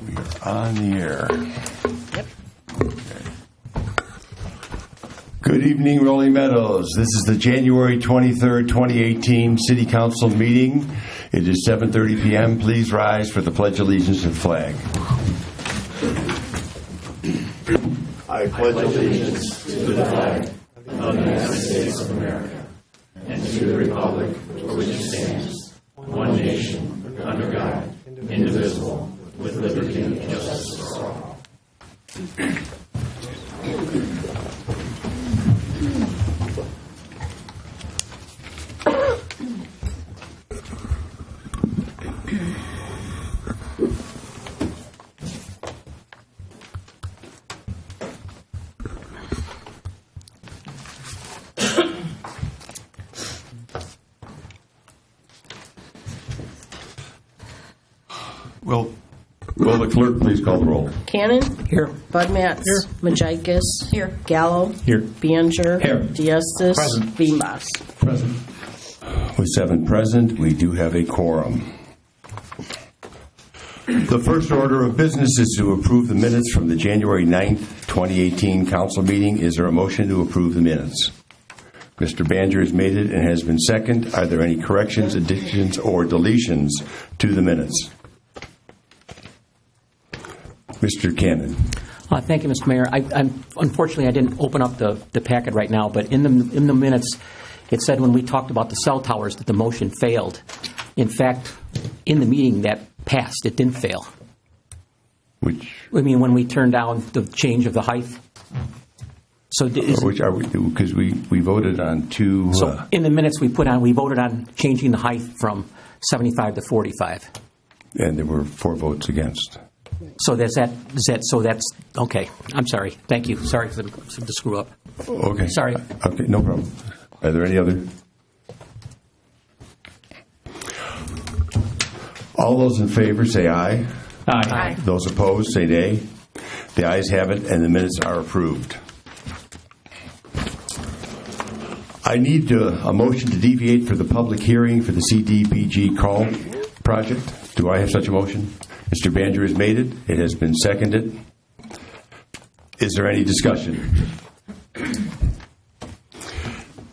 We are on the air. Yep. Okay. Good evening, Rolling Meadows. This is the January 23rd, 2018 City Council meeting. It is 7:30 p.m. Please rise for the Pledge of Allegiance and flag. I pledge allegiance to the flag of the United States of America and to the republic for which it stands, one nation, under God, indivisible, with liberty and justice for all. Will the clerk please call the roll? Cannon? Here. Bud Matts? Here. Majikis? Here. Gallo? Here. Bianger? Here. Diastis? Present. Beambas? Present. With 7 present, we do have a quorum. The first order of business is to approve the minutes from the January 9th, 2018 council meeting. Is there a motion to approve the minutes? Mr. Banger has made it and has been seconded. Are there any corrections, additions, or deletions to the minutes? Mr. Cannon. Thank you, Mr. Mayor. Unfortunately, I didn't open up the packet right now, but in the minutes, it said when we talked about the cell towers that the motion failed. In fact, in the meeting that passed, it didn't fail. Which? I mean, when we turned down the change of the height. So which are we? Because we voted on two. So in the minutes we voted on changing the height from 75 to 45. And there were 4 votes against. So that's okay. I'm sorry. Thank you. Sorry for the screw up. Okay. Sorry. Okay, no problem. Are there any other? All those in favor say aye. Aye. Those opposed say nay. The ayes have it, and the minutes are approved. I need a motion to deviate for the public hearing for the CDBG call project. Do I have such a motion? Mr. Banger has made it. It has been seconded. Is there any discussion?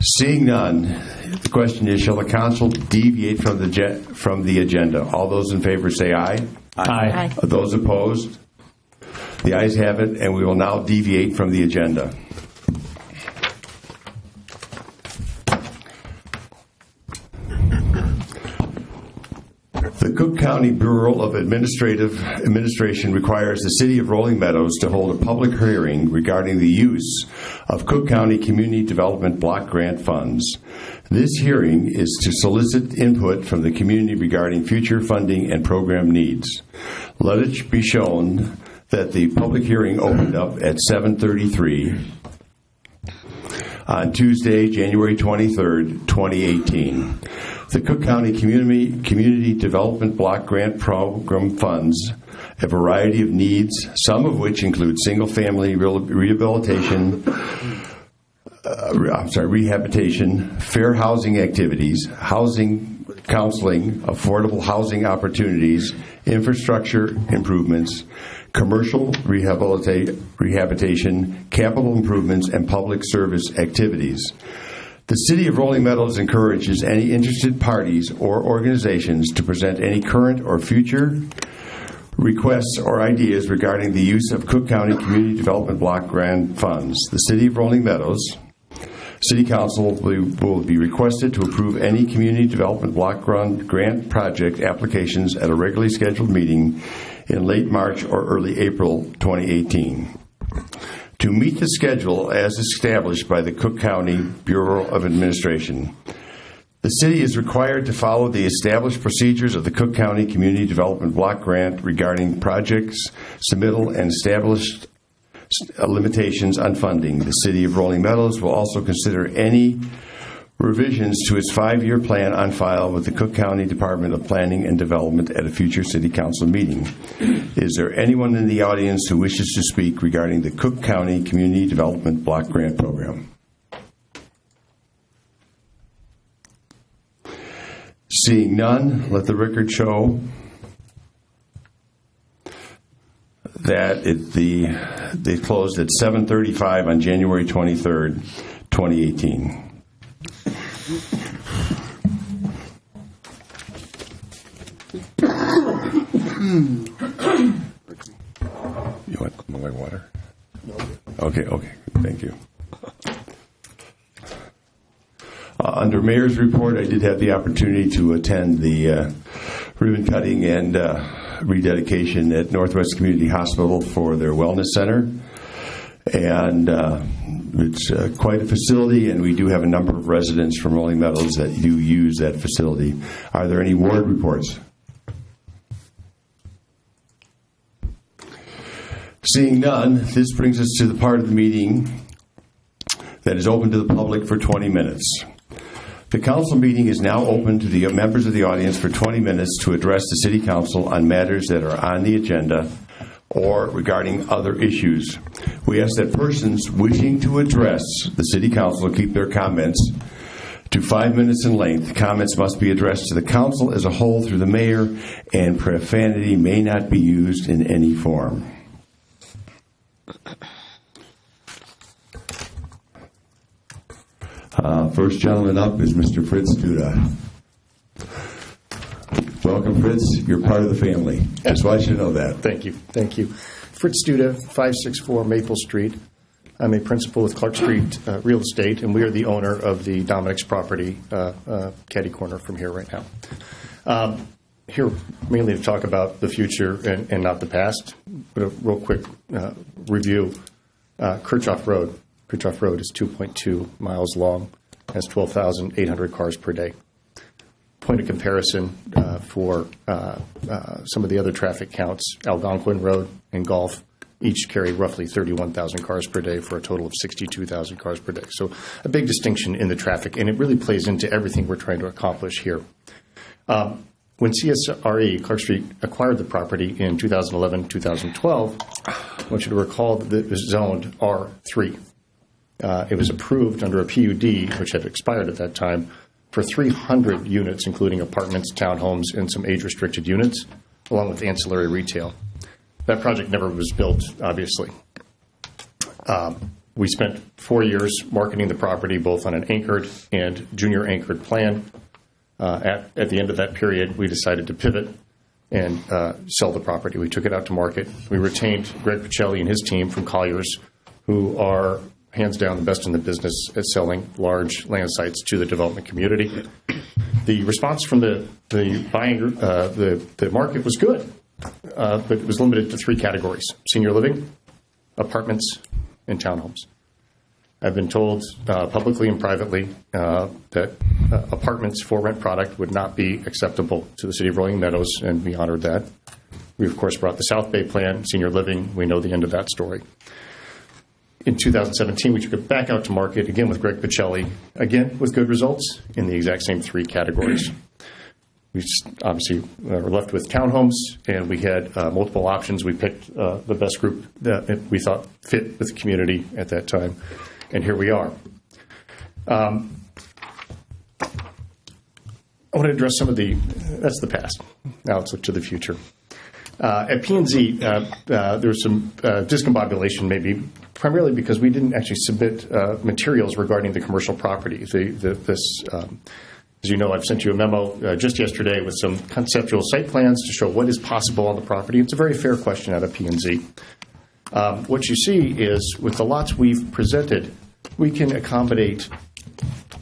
Seeing none, the question is, shall the council deviate from the agenda? All those in favor say aye. Aye. Those opposed? The ayes have it, and we will now deviate from the agenda. The Cook County Bureau of Administration requires the City of Rolling Meadows to hold a public hearing regarding the use of Cook County Community Development Block Grant funds. This hearing is to solicit input from the community regarding future funding and program needs. Let it be shown that the public hearing opened up at 7:33 on Tuesday, January 23rd, 2018. The Cook County Community Development Block Grant Program funds a variety of needs, some of which include single-family rehabilitation, fair housing activities, housing counseling, affordable housing opportunities, infrastructure improvements, commercial rehabilitation, capital improvements, and public service activities. The City of Rolling Meadows encourages any interested parties or organizations to present any current or future requests or ideas regarding the use of Cook County Community Development Block Grant funds. The City of Rolling Meadows City Council will be requested to approve any Community Development Block Grant project applications at a regularly scheduled meeting in late March or early April 2018. To meet the schedule as established by the Cook County Bureau of Administration, the City is required to follow the established procedures of the Cook County Community Development Block Grant regarding projects, submittal, and established limitations on funding. The City of Rolling Meadows will also consider any revisions to its 5-year plan on file with the Cook County Department of Planning and Development at a future City Council meeting. Is there anyone in the audience who wishes to speak regarding the Cook County Community Development Block Grant Program? Seeing none, let the record show that they closed at 7:35 on January 23rd, 2018. You want my water? No. Okay, thank you. Under Mayor's report, I did have the opportunity to attend the ribbon cutting and rededication at Northwest Community Hospital for their wellness center. And it's quite a facility, and we do have a number of residents from Rolling Meadows that do use that facility. Are there any ward reports? Seeing none, this brings us to the part of the meeting that is open to the public for 20 minutes. The council meeting is now open to the members of the audience for 20 minutes to address the City Council on matters that are on the agenda or regarding other issues. We ask that persons wishing to address the City Council keep their comments to 5 minutes in length. Comments must be addressed to the council as a whole through the mayor, and profanity may not be used in any form. First gentleman up is Mr. Fritz Duda. Welcome, Fritz. You're part of the family. Just want you to know that. Thank you. Fritz Duda, 564 Maple Street. I'm a principal with Clark Street Real Estate, and we are the owner of the Dominic's property, catty corner from here right now. Here mainly to talk about the future and not the past. But a real quick review. Kirchhoff Road. Kirchhoff Road is 2.2 miles long, has 12,800 cars per day. Point of comparison for some of the other traffic counts, Algonquin Road and Gulf each carry roughly 31,000 cars per day for a total of 62,000 cars per day. So a big distinction in the traffic, and it really plays into everything we're trying to accomplish here. When CSRE, Clark Street, acquired the property in 2011, 2012, I want you to recall that it was zoned R3. It was approved under a PUD, which had expired at that time, for 300 units, including apartments, townhomes, and some age-restricted units, along with ancillary retail. That project never was built, obviously. We spent 4 years marketing the property, both on an anchored and junior anchored plan. At the end of that period, we decided to pivot and sell the property. We took it out to market. We retained Greg Pacelli and his team from Colliers, who are hands down the best in the business at selling large land sites to the development community. The response from the buying group, the market was good, but it was limited to 3 categories: senior living, apartments, and townhomes. I've been told publicly and privately that apartments for rent product would not be acceptable to the City of Rolling Meadows, and we honored that. We, of course, brought the South Bay plan, senior living. We know the end of that story. In 2017, we took it back out to market, again with Greg Pacelli, again with good results in the exact same 3 categories. We obviously were left with townhomes, and we had multiple options. We picked the best group that we thought fit with the community at that time, and here we are. I want to address some of that's the past. Now let's look to the future. At P&Z, there was some discombobulation, maybe, primarily because we didn't actually submit materials regarding the commercial property. As you know, I've sent you a memo just yesterday with some conceptual site plans to show what is possible on the property. It's a very fair question out of P&Z. What you see is, with the lots we've presented, we can accommodate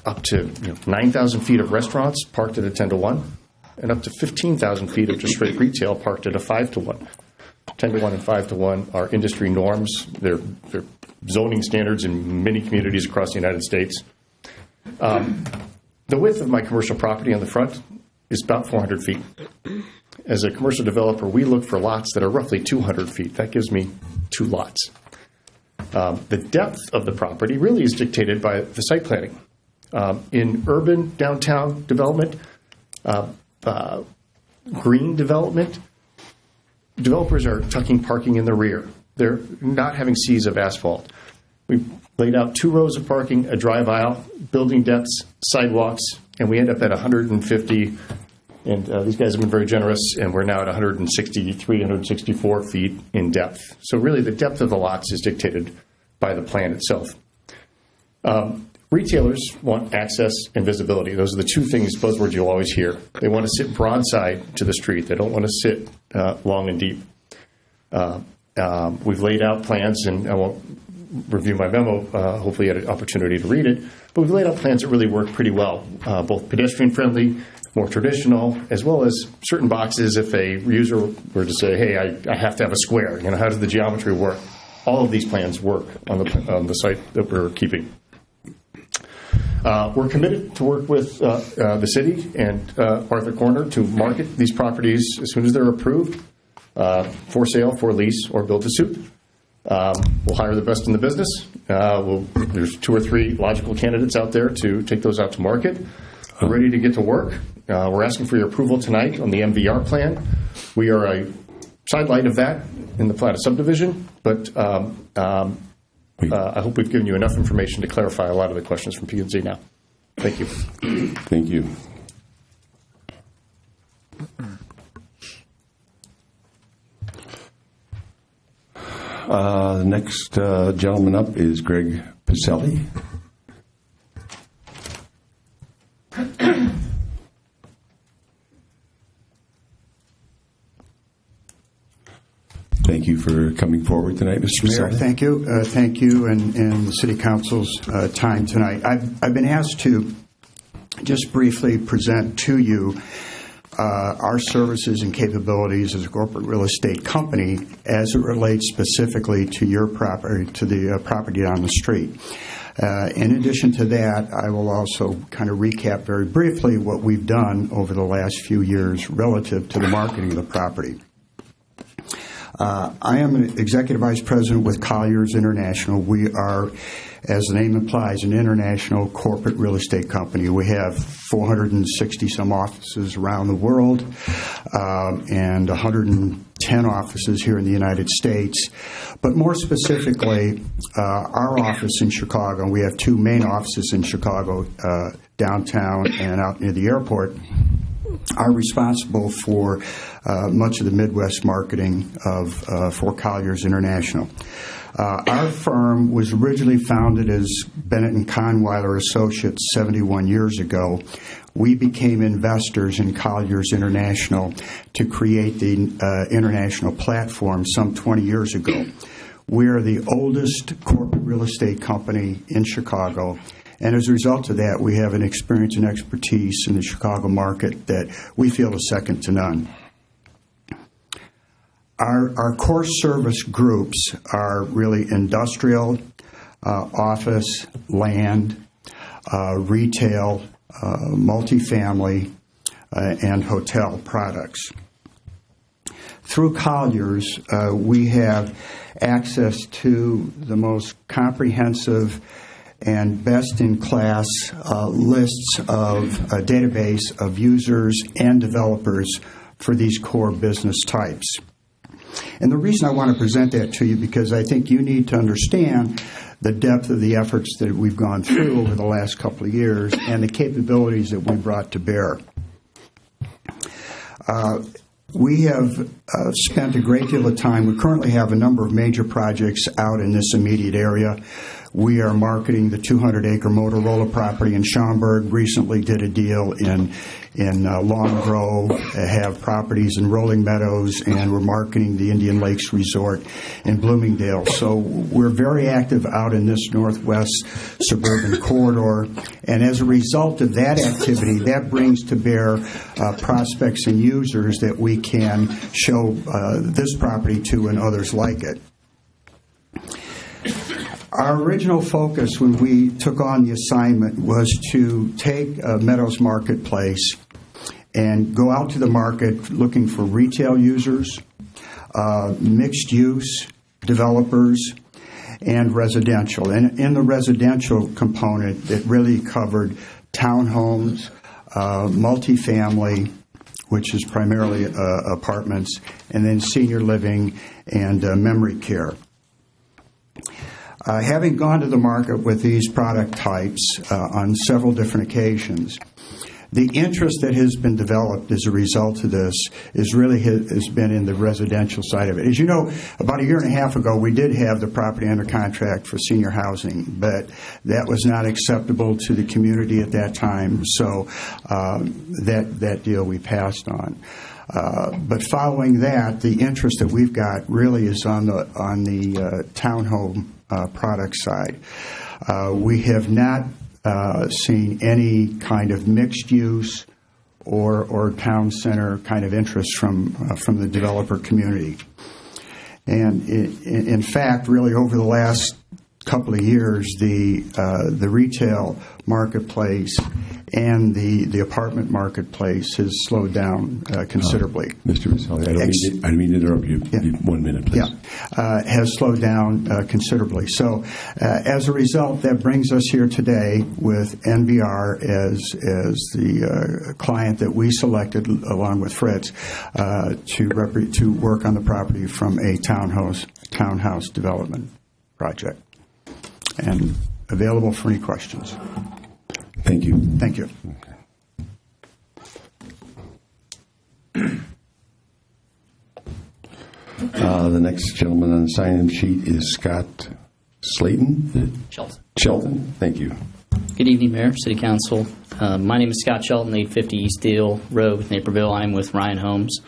up to 9,000 feet of restaurants parked at a 10-to-1, and up to 15,000 feet of just straight retail parked at a 5-to-1. 10-to-1 and 5-to-1 are industry norms. They're zoning standards in many communities across the United States. The width of my commercial property on the front is about 400 feet. As a commercial developer, we look for lots that are roughly 200 feet. That gives me 2 lots. The depth of the property really is dictated by the site planning. In urban downtown development, green development, developers are tucking parking in the rear. They're not having seas of asphalt. We've laid out 2 rows of parking, a drive aisle, building depths, sidewalks, and we end up at 150 And these guys have been very generous, and we're now at 163, 164 feet in depth. So really the depth of the lots is dictated by the plan itself. Retailers want access and visibility. Those are the two things, buzzwords you'll always hear. They want to sit broadside to the street. They don't want to sit long and deep. We've laid out plans, and I won't review my memo. Hopefully you had an opportunity to read it. But we've laid out plans that really work pretty well, both pedestrian-friendly, more traditional, as well as certain boxes if a user were to say, hey, I have to have a square. You know, how does the geometry work? All of these plans work on the site that we're keeping. We're committed to work with the city and Arthur Corner to market these properties as soon as they're approved for sale, for lease, or build to suit. We'll hire the best in the business. There's 2 or 3 logical candidates out there to take those out to market. We're ready to get to work. We're asking for your approval tonight on the MVR plan. We are a sidelight of that in the plat of subdivision, but I hope we've given you enough information to clarify a lot of the questions from P&Z now. Thank you. Thank you. The next gentleman up is Greg Pacelli. Thank you for coming forward tonight, Mr. Mayor, Pacelli. thank you. Thank you and the City Council's time tonight. I've been asked to just briefly present to you our services and capabilities as a corporate real estate company as it relates specifically to your property, to the property down the street. In addition to that, I will also kind of recap very briefly what we've done over the last few years relative to the marketing of the property. I am an executive vice president with Colliers International. We are, as the name implies, an international corporate real estate company. We have 460 some offices around the world and 110 offices here in the United States. But more specifically, our office in Chicago, we have 2 main offices in Chicago, downtown and out near the airport, are responsible for much of the Midwest marketing for Colliers International. Our firm was originally founded as Bennett and Kahnweiler Associates 71 years ago. We became investors in Colliers International to create the international platform some 20 years ago. We are the oldest corporate real estate company in Chicago. And as a result of that, we have an experience and expertise in the Chicago market that we feel is second to none. Our core service groups are really industrial, office, land, retail, multifamily, and hotel products. Through Colliers, we have access to the most comprehensive and best-in-class lists of a database of users and developers for these core business types. And the reason I want to present that to you because I think you need to understand the depth of the efforts that we've gone through over the last couple of years and the capabilities that we brought to bear. We have spent a great deal of time. We currently have a number of major projects out in this immediate area. We are marketing the 200-acre Motorola property in Schaumburg. Recently did a deal in Long Grove, have properties in Rolling Meadows, and we're marketing the Indian Lakes Resort in Bloomingdale. So we're very active out in this northwest suburban corridor. And as a result of that activity, that brings to bear prospects and users that we can show this property to and others like it. Our original focus when we took on the assignment was to take Meadows Marketplace and go out to the market looking for retail users, mixed-use developers, and residential. And in the residential component, it really covered townhomes, multifamily, which is primarily apartments, and then senior living and memory care. Having gone to the market with these product types on several different occasions, The interest that has been developed as a result of this is really has been in the residential side of it. As you know, about a year and a half ago, we did have the property under contract for senior housing, but that was not acceptable to the community at that time, so that deal we passed on. But following that, the interest that we've got really is on the townhome product side. We have not seen any kind of mixed use or town center kind of interest from the developer community. And in fact, really over the last couple of years, the retail marketplace and the apartment marketplace has slowed down considerably. Mr. Maselli, I don't mean to interrupt you. Yeah. 1 minute, please. Yeah, has slowed down considerably. So as a result, that brings us here today with NVR as the client that we selected along with Fritz to work on the property from a townhouse development project. And available for any questions. Thank you. Thank you. The next gentleman on the sign-in sheet is Scott Slayton. Shelton. Thank you. Good evening, Mayor, City Council. My name is Scott Shelton, 850 East Deal Road with Naperville. I'm with Ryan Homes.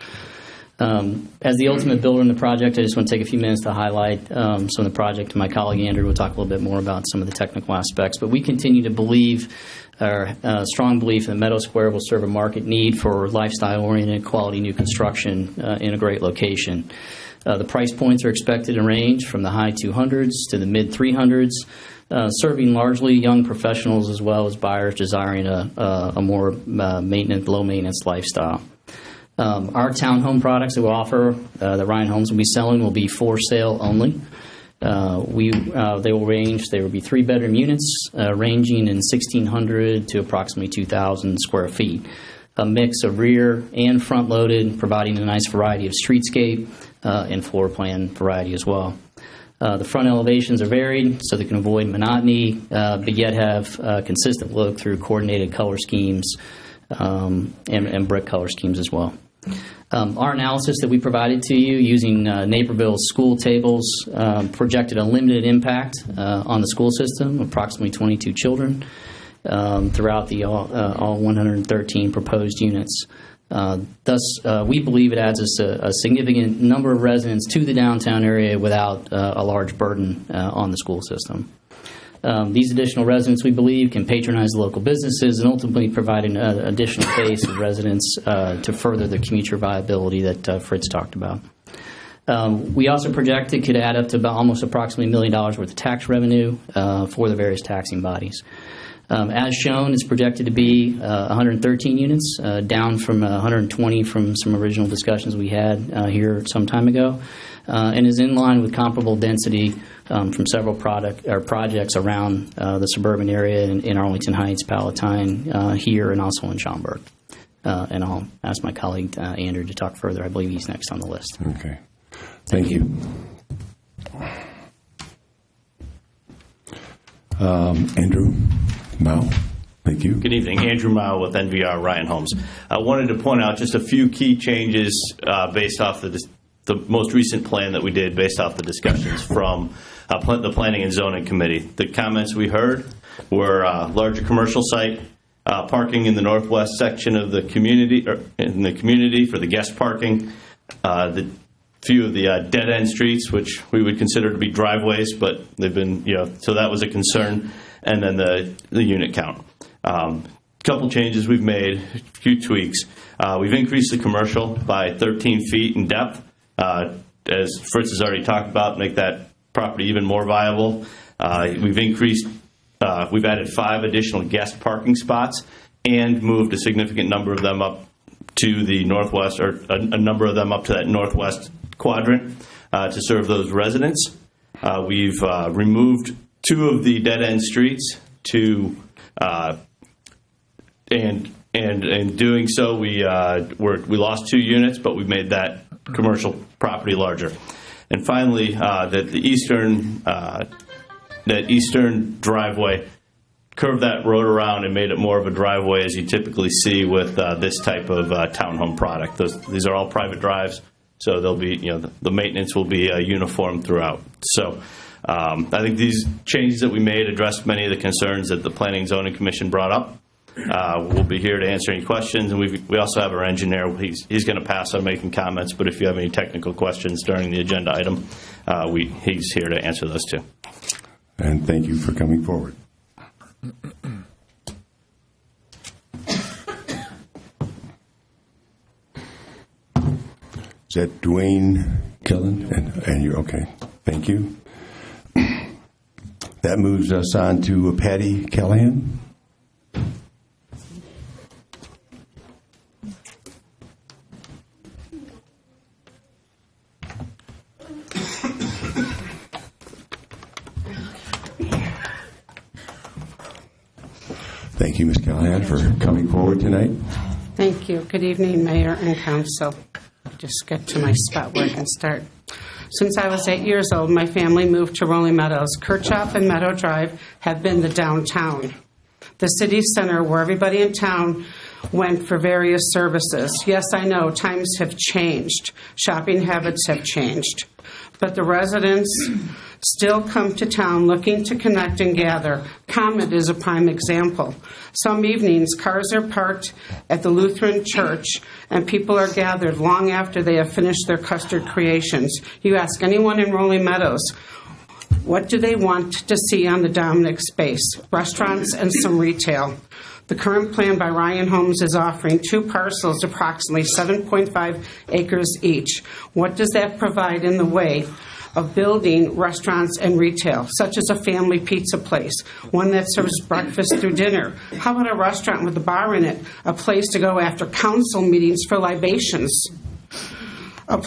As the ultimate builder in the project, I just want to take a few minutes to highlight some of the project. My colleague Andrew will talk a little bit more about some of the technical aspects. But we continue to believe, our strong belief that Meadow Square will serve a market need for lifestyle-oriented, quality new construction in a great location. The price points are expected to range from the high 200s to the mid 300s, serving largely young professionals as well as buyers desiring a more low-maintenance lifestyle. Our townhome products that we offer, that Ryan Homes will be selling, will be for sale only. They will be 3-bedroom units ranging in 1,600 to approximately 2,000 square feet. A mix of rear and front loaded, providing a nice variety of streetscape and floor plan variety as well. The front elevations are varied so they can avoid monotony, but yet have a consistent look through coordinated color schemes and brick color schemes as well. Our analysis that we provided to you using Naperville's school tables projected a limited impact on the school system, approximately 22 children, throughout all 113 proposed units. Thus, we believe it adds a significant number of residents to the downtown area without a large burden on the school system. These additional residents, we believe, can patronize the local businesses and ultimately provide an additional base of residents to further the commuter viability that Fritz talked about. We also project it could add up to about almost approximately $1 million worth of tax revenue for the various taxing bodies. As shown, it's projected to be 113 units, down from 120 from some original discussions we had here some time ago, and is in line with comparable density from several projects around the suburban area in Arlington Heights, Palatine, here, and also in Schaumburg. And I'll ask my colleague Andrew to talk further. I believe he's next on the list. Okay. Thank you. Andrew Mao. Thank you. Good evening. Andrew Mao with NVR Ryan Homes. I wanted to point out just a few key changes based off the most recent plan that we did based off the discussions from the Planning and Zoning Committee. The comments we heard were larger commercial site, parking in the northwest section of the community, or in the community for the guest parking, the few of the dead-end streets, which we would consider to be driveways, but they've been, so that was a concern, and then the unit count. Couple changes we've made, a few tweaks. We've increased the commercial by 13 feet in depth, as Fritz has already talked about, make that property even more viable. We've added 5 additional guest parking spots and moved a significant number of them up to the northwest, or a number of them up to that northwest quadrant to serve those residents. We've removed 2 of the dead-end streets to, and in doing so, we lost 2 units, but we made that commercial property larger. And finally, that eastern driveway curved that road around and made it more of a driveway as you typically see with this type of townhome product. These are all private drives, so they'll be, the maintenance will be uniform throughout. So I think these changes that we made addressed many of the concerns that the Planning and Zoning Commission brought up. We'll be here to answer any questions, and we also have our engineer. He's going to pass on making comments, but if you have any technical questions during the agenda item, he's here to answer those too. And thank you for coming forward. Is that Dwayne Killen? And you're okay. Thank you. That moves us on to Patty Callahan. Thank you, Ms. Callahan, for coming forward tonight. Thank you. Good evening, Mayor and Council. Just get to my spot where I can start. Since I was 8 years old, my family moved to Rolling Meadows. Kirchhoff and Meadow Drive have been the downtown, the city center where everybody in town went for various services. Yes, I know, times have changed. Shopping habits have changed. But the residents still come to town looking to connect and gather. Comet is a prime example. Some evenings, cars are parked at the Lutheran Church, and people are gathered long after they have finished their custard creations. You ask anyone in Rolling Meadows, what do they want to see on the Dominick space? Restaurants and some retail. The current plan by Ryan Homes is offering 2 parcels, approximately 7.5 acres each. What does that provide in the way of building restaurants and retail, such as a family pizza place, one that serves breakfast through dinner? How about a restaurant with a bar in it, a place to go after council meetings for libations? The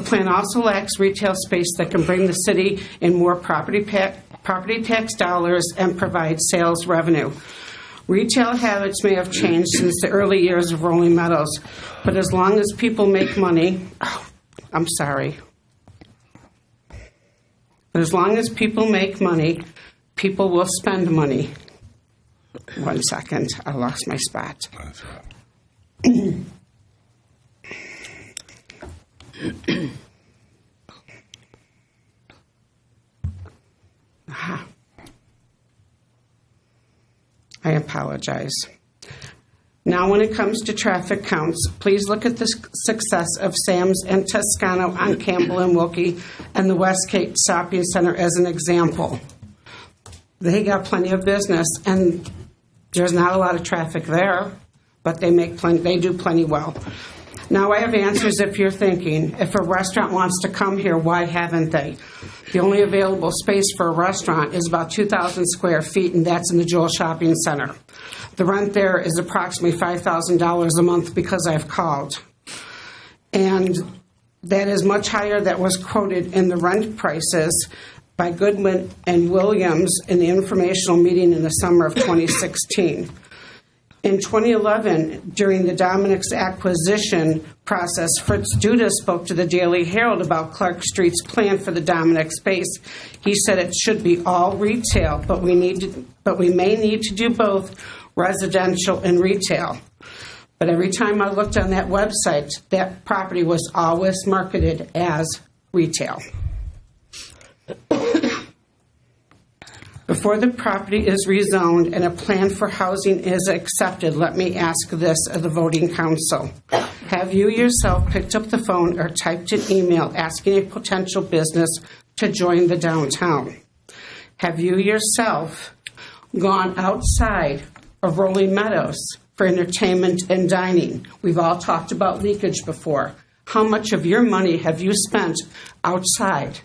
plan also lacks retail space that can bring the city in more property tax dollars and provide sales revenue. Retail habits may have changed since the early years of Rolling Meadows, but as long as people make money, But as long as people make money, people will spend money. 1 second, I lost my spot. I apologize. Now, when it comes to traffic counts, please look at the success of Sam's and Toscano on Campbell and Wilkie and the Westgate Shopping Center as an example. They got plenty of business, and there's not a lot of traffic there, but they do plenty well. Now, I have answers if you're thinking, if a restaurant wants to come here, why haven't they? The only available space for a restaurant is about 2,000 square feet, and that's in the Jewel Shopping Center. The rent there is approximately $5,000 a month because I've called. And that is much higher than was quoted in the rent prices by Goodwin and Williams in the informational meeting in the summer of 2016. In 2011, during the Dominick's acquisition process, Fritz Duda spoke to the Daily Herald about Clark Street's plan for the Dominick space. He said it should be all retail, but we may need to do both residential and retail. But every time I looked on that website, that property was always marketed as retail. Before the property is rezoned and a plan for housing is accepted, let me ask this of the voting council. Have you yourself picked up the phone or typed an email asking a potential business to join the downtown? Have you yourself gone outside of Rolling Meadows for entertainment and dining? We've all talked about leakage before. How much of your money have you spent outside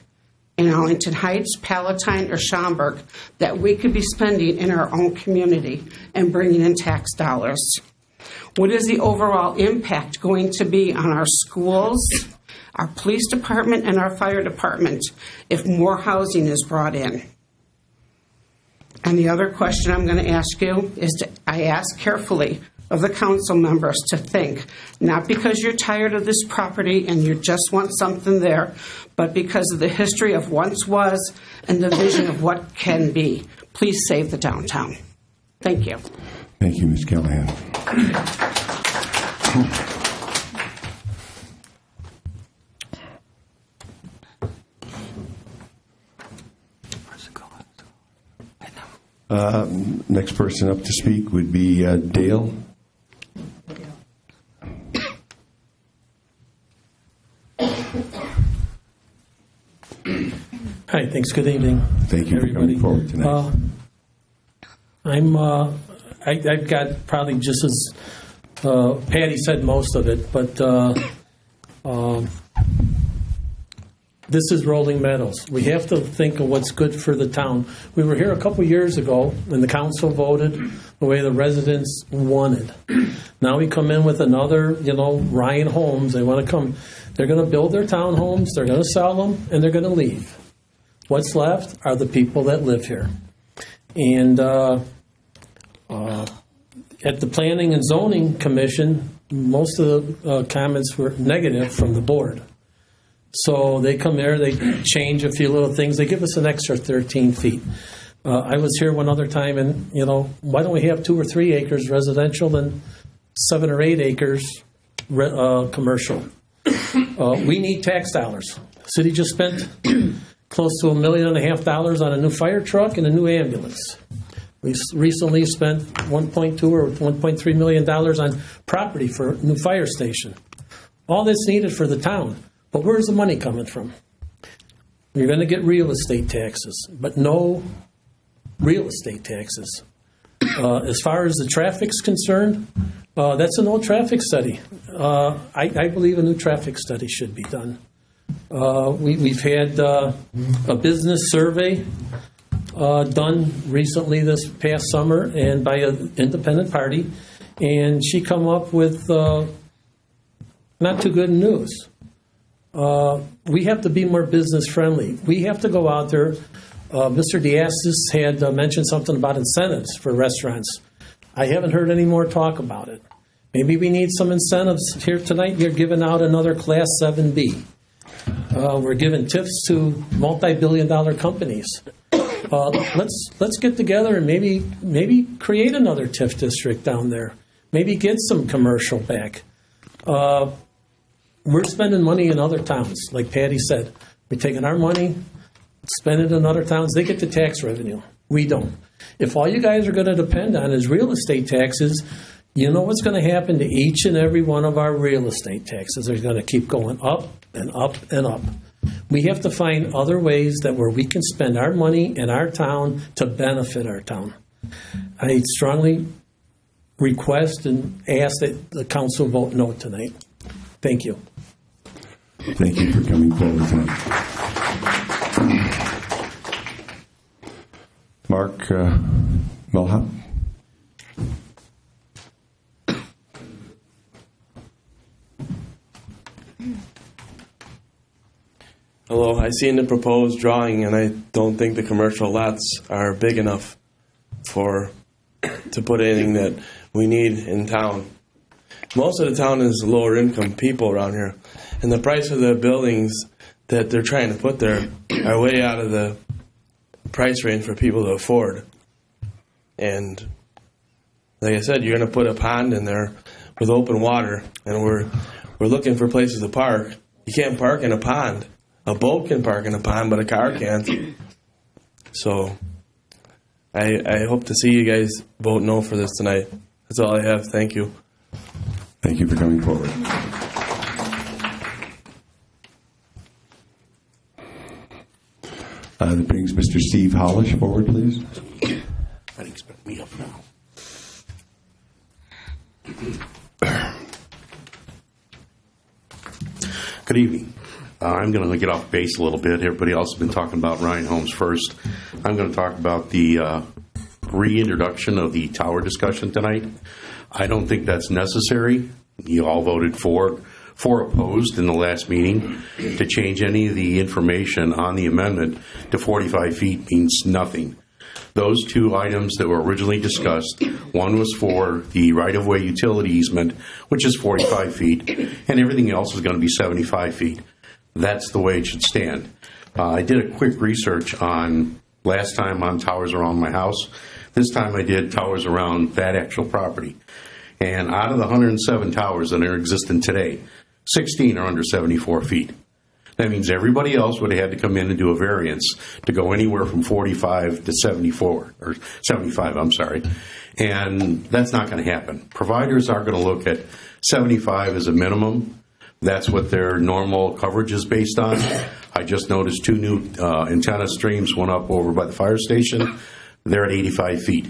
in Arlington Heights, Palatine, or Schaumburg that we could be spending in our own community and bringing in tax dollars? What is the overall impact going to be on our schools, our police department, and our fire department if more housing is brought in? And the other question I'm going to ask you is, I ask carefully, of the council members to think, not because you're tired of this property and you just want something there, but because of the history of once was and the vision of what can be. Please save the downtown. Thank you. Thank you, Ms. Callahan. Next person up to speak would be Dale. Hi, thanks. Good evening. Thank you for coming forward tonight. I've got probably just as Patty said most of it, but this is Rolling Meadows. We have to think of what's good for the town. We were here a couple years ago, and the council voted the way the residents wanted. Now we come in with another, Ryan Homes. They want to come. They're going to build their townhomes. They're going to sell them, and they're going to leave. What's left are the people that live here. And at the Planning and Zoning Commission, most of the comments were negative from the board. So they come there, they change a few little things. They give us an extra 13 feet. I was here one other time, and, why don't we have 2 or 3 acres residential and 7 or 8 acres commercial? We need tax dollars. The city just spent close to $1.5 million on a new fire truck and a new ambulance. We recently spent $1.2 or $1.3 million on property for a new fire station. All that's needed for the town. But where's the money coming from? You're going to get real estate taxes, but no real estate taxes. As far as the traffic's concerned, that's an old traffic study. I believe a new traffic study should be done. We've had a business survey done recently this past summer and by an independent party, and she come up with not too good news. We have to be more business friendly. We have to go out there. Mr. Diastis had mentioned something about incentives for restaurants. I haven't heard any more talk about it. Maybe we need some incentives. Here tonight, you're giving out another Class 7B. We're giving tips to multi-billion-dollar companies. Let's get together and maybe create another TIF district down there. Maybe get some commercial back. We're spending money in other towns, like Patty said. We're taking our money, spending it in other towns. They get the tax revenue. We don't. If all you guys are going to depend on is real estate taxes, you know what's going to happen to each and every one of our real estate taxes. They're going to keep going up and up and up. We have to find other ways where we can spend our money in our town to benefit our town. I strongly request and ask that the council vote no tonight. Thank you. Thank you for coming forward tonight. Mark Melhop. Hello, I seen the proposed drawing, and I don't think the commercial lots are big enough to put anything that we need in town. Most of the town is lower income people around here, and the price of the buildings that they're trying to put there are way out of the price range for people to afford. And like I said, you're going to put a pond in there with open water, and we're looking for places to park. You can't park in a pond. A boat can park in a pond, but a car can't. So I hope to see you guys vote no for this tonight. That's all I have. Thank you. Thank you for coming forward. That brings Mr. Steve Hollish forward, please. I didn't expect me up now. Good evening. I'm going to get off base a little bit. Everybody else has been talking about Ryan Homes first. I'm going to talk about the reintroduction of the tower discussion tonight. I don't think that's necessary. You all voted for opposed in the last meeting. To change any of the information on the amendment to 45 feet means nothing. Those two items that were originally discussed, one was for the right-of-way utility easement, which is 45 feet, and everything else is going to be 75 feet. That's the way it should stand. I did a quick research on last time on towers around my house. This time I did towers around that actual property. And out of the 107 towers that are existent today, 16 are under 74 feet. That means everybody else would have had to come in and do a variance to go anywhere from 45 to 74, or 75, I'm sorry. And that's not going to happen. Providers are going to look at 75 as a minimum. That's what their normal coverage is based on. I just noticed 2 new antenna streams went up over by the fire station. They're at 85 feet.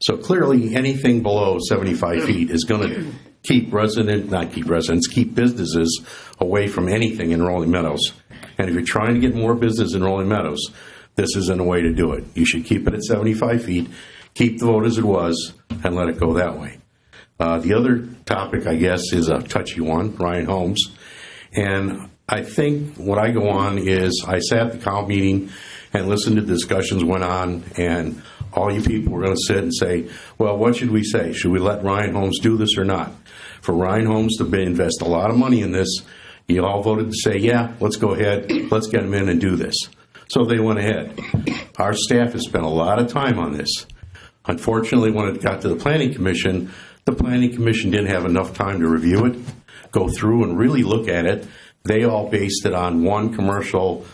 So clearly anything below 75 feet is going to keep businesses away from anything in Rolling Meadows. And if you're trying to get more business in Rolling Meadows, this isn't a way to do it. You should keep it at 75 feet, keep the vote as it was, and let it go that way. The other topic, I guess, is a touchy one, Ryan Homes. And I think what I go on is I sat at the council meeting and listened to discussions went on, and all you people were going to sit and say, well, what should we say? Should we let Ryan Homes do this or not? For Ryan Homes to invest a lot of money in this, you all voted to say, yeah, let's go ahead, let's get them in and do this. So they went ahead. Our staff has spent a lot of time on this. Unfortunately, when it got to the Planning Commission didn't have enough time to review it, go through and really look at it. They all based it on one commercial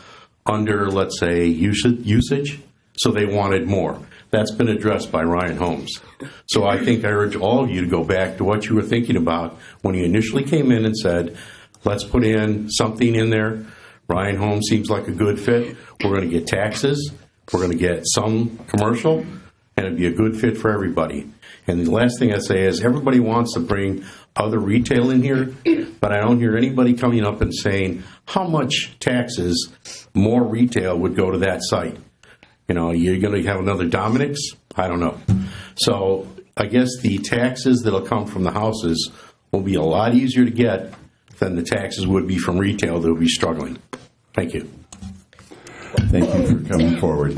under, let's say, usage, so they wanted more. That's been addressed by Ryan Homes. So I think I urge all of you to go back to what you were thinking about when you initially came in and said, let's put in something in there. Ryan Homes seems like a good fit. We're going to get taxes. We're going to get some commercial, and it'd be a good fit for everybody. And the last thing I say is everybody wants to bring other retail in here, but I don't hear anybody coming up and saying how much taxes more retail would go to that site. You know, you're going to have another Dominick's? I don't know. So I guess the taxes that'll come from the houses will be a lot easier to get than the taxes would be from retail that will be struggling. Thank you. Thank you for coming forward.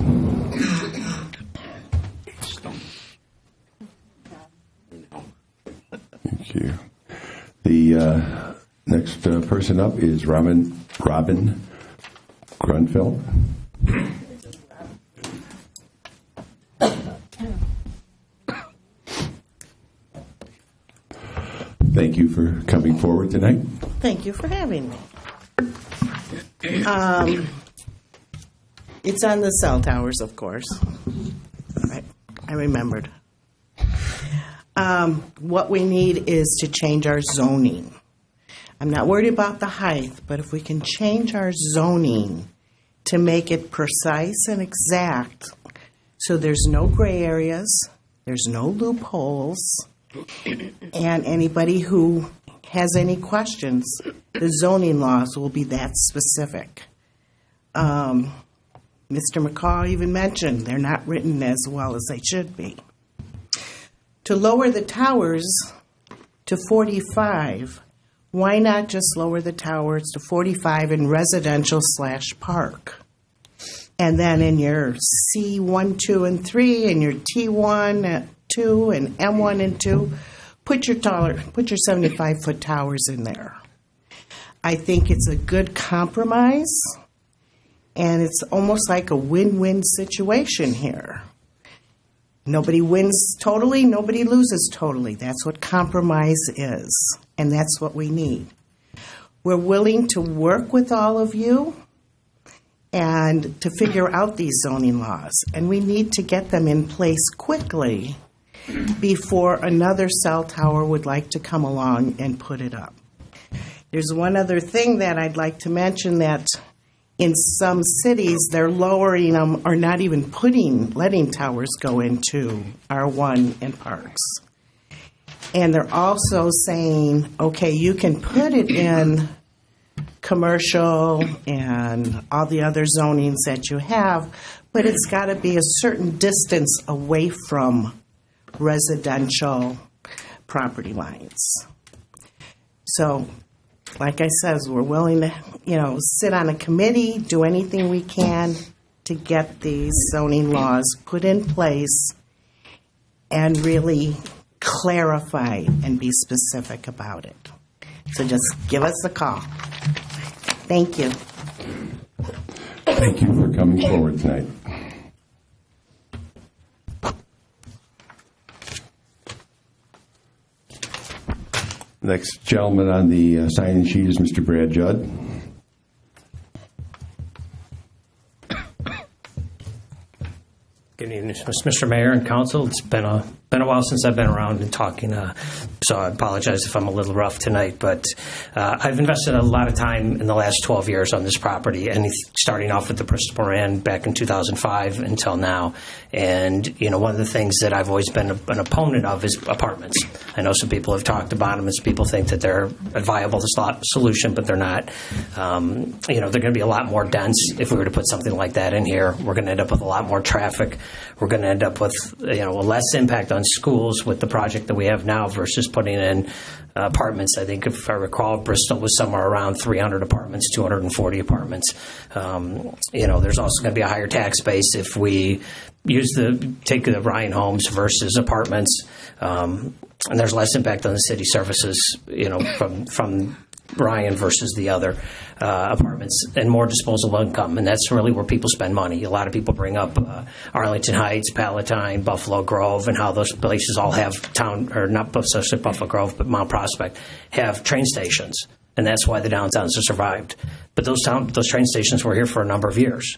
Thank you. The next person up is Robin Grunfeld. Thank you for coming forward tonight. Thank you for having me. It's on the cell towers, of course. I remembered. What we need is to change our zoning. I'm not worried about the height, but if we can change our zoning to make it precise and exact, so there's no gray areas, there's no loopholes, and anybody who has any questions, the zoning laws will be that specific. Mr. McCaw even mentioned they're not written as well as they should be. To lower the towers to 45, why not just lower the towers to 45 in residential/park? And then in your C1, 2, and 3, and your T1, 2, and M1 and 2, put your 75-foot towers in there. I think it's a good compromise, and it's almost like a win-win situation here. Nobody wins totally, nobody loses totally. That's what compromise is, and that's what we need. We're willing to work with all of you and to figure out these zoning laws, and we need to get them in place quickly before another cell tower would like to come along and put it up. There's one other thing that I'd like to mention, that in some cities, they're lowering them or not even letting towers go into R1 and parks. And they're also saying, okay, you can put it in commercial and all the other zonings that you have, but it's got to be a certain distance away from residential property lines. So, like I said, we're willing to, sit on a committee, do anything we can to get these zoning laws put in place and really clarify and be specific about it. So just give us a call. Thank you. Thank you for coming forward tonight. Next gentleman on the sign-in sheet is Mr. Brad Judd. Good evening, Mr. Mayor and Council. It's been a while since I've been around and talking, so I apologize if I'm a little rough tonight. But I've invested a lot of time in the last 12 years on this property, and starting off with the Bristol Moran back in 2005 until now. And one of the things that I've always been an opponent of is apartments. I know some people have talked about them, and people think that they're a viable solution, but they're not. They're going to be a lot more dense if we were to put something like that in here. We're going to end up with a lot more traffic. We're going to end up with less impact on schools with the project that we have now versus putting in apartments. I think if I recall, Bristol was somewhere around 300 apartments, 240 apartments. There's also going to be a higher tax base if we take the Ryan Homes versus apartments, and there's less impact on the city services, from Ryan versus the other apartments, and more disposable income. And that's really where people spend money. A lot of people bring up Arlington Heights, Palatine, Buffalo Grove, and how those places all have not necessarily Buffalo Grove, but Mount Prospect, have train stations. And that's why the downtowns have survived. But those train stations were here for a number of years.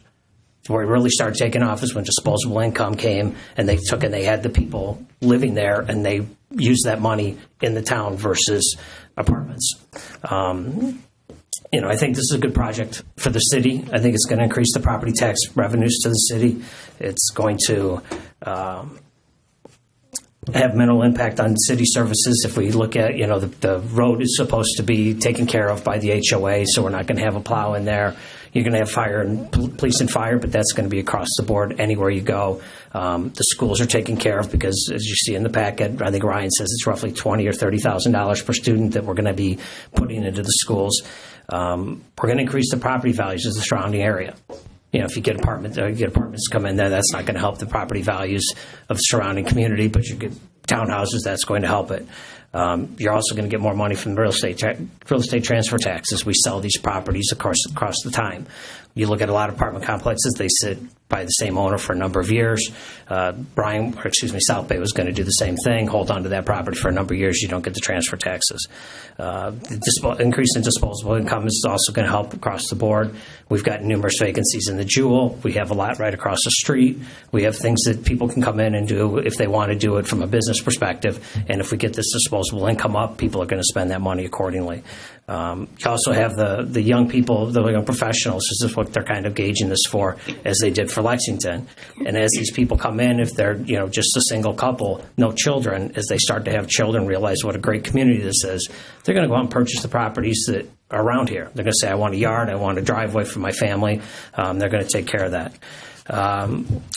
Where it really started taking off is when disposable income came, and they had the people living there, and they used that money in the town versus apartments. I think this is a good project for the city. I think it's going to increase the property tax revenues to the city. It's going to have minimal impact on city services. If we look at, the road is supposed to be taken care of by the HOA, so we're not going to have a plow in there. You're going to have fire and police and fire, but that's going to be across the board anywhere you go. The schools are taken care of because, as you see in the packet, I think Ryan says it's roughly $20,000 or $30,000 per student that we're going to be putting into the schools. We're going to increase the property values of the surrounding area. If you get apartments come in there, that's not going to help the property values of the surrounding community, but you get townhouses, that's going to help it. You're also going to get more money from the real estate transfer tax as we sell these properties across the time. You look at a lot of apartment complexes, they sit by the same owner for a number of years. South Bay was going to do the same thing, hold on to that property for a number of years. You don't get the transfer taxes. The increase in disposable income is also going to help across the board. We've got numerous vacancies in the Jewel. We have a lot right across the street. We have things that people can come in and do if they want to do it from a business perspective. And if we get this disposable income up, people are going to spend that money accordingly. You also have the young people, the young professionals. This is what they're kind of gauging this for, as they did for Lexington. And as these people come in, if they're just a single couple, no children, as they start to have children, realize what a great community this is, they're going to go out and purchase the properties that are around here. They're going to say, I want a yard, I want a driveway for my family. They're going to take care of that.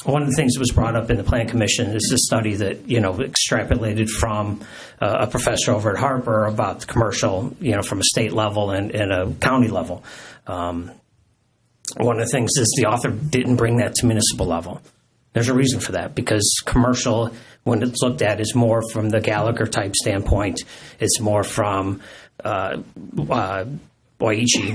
One of the things that was brought up in the Plan Commission is the study that extrapolated from a professor over at Harper about the commercial, from a state level and a county level. One of the things is the author didn't bring that to municipal level. There's a reason for that, because commercial, when it's looked at, is more from the Gallagher type standpoint. It's more from Oichi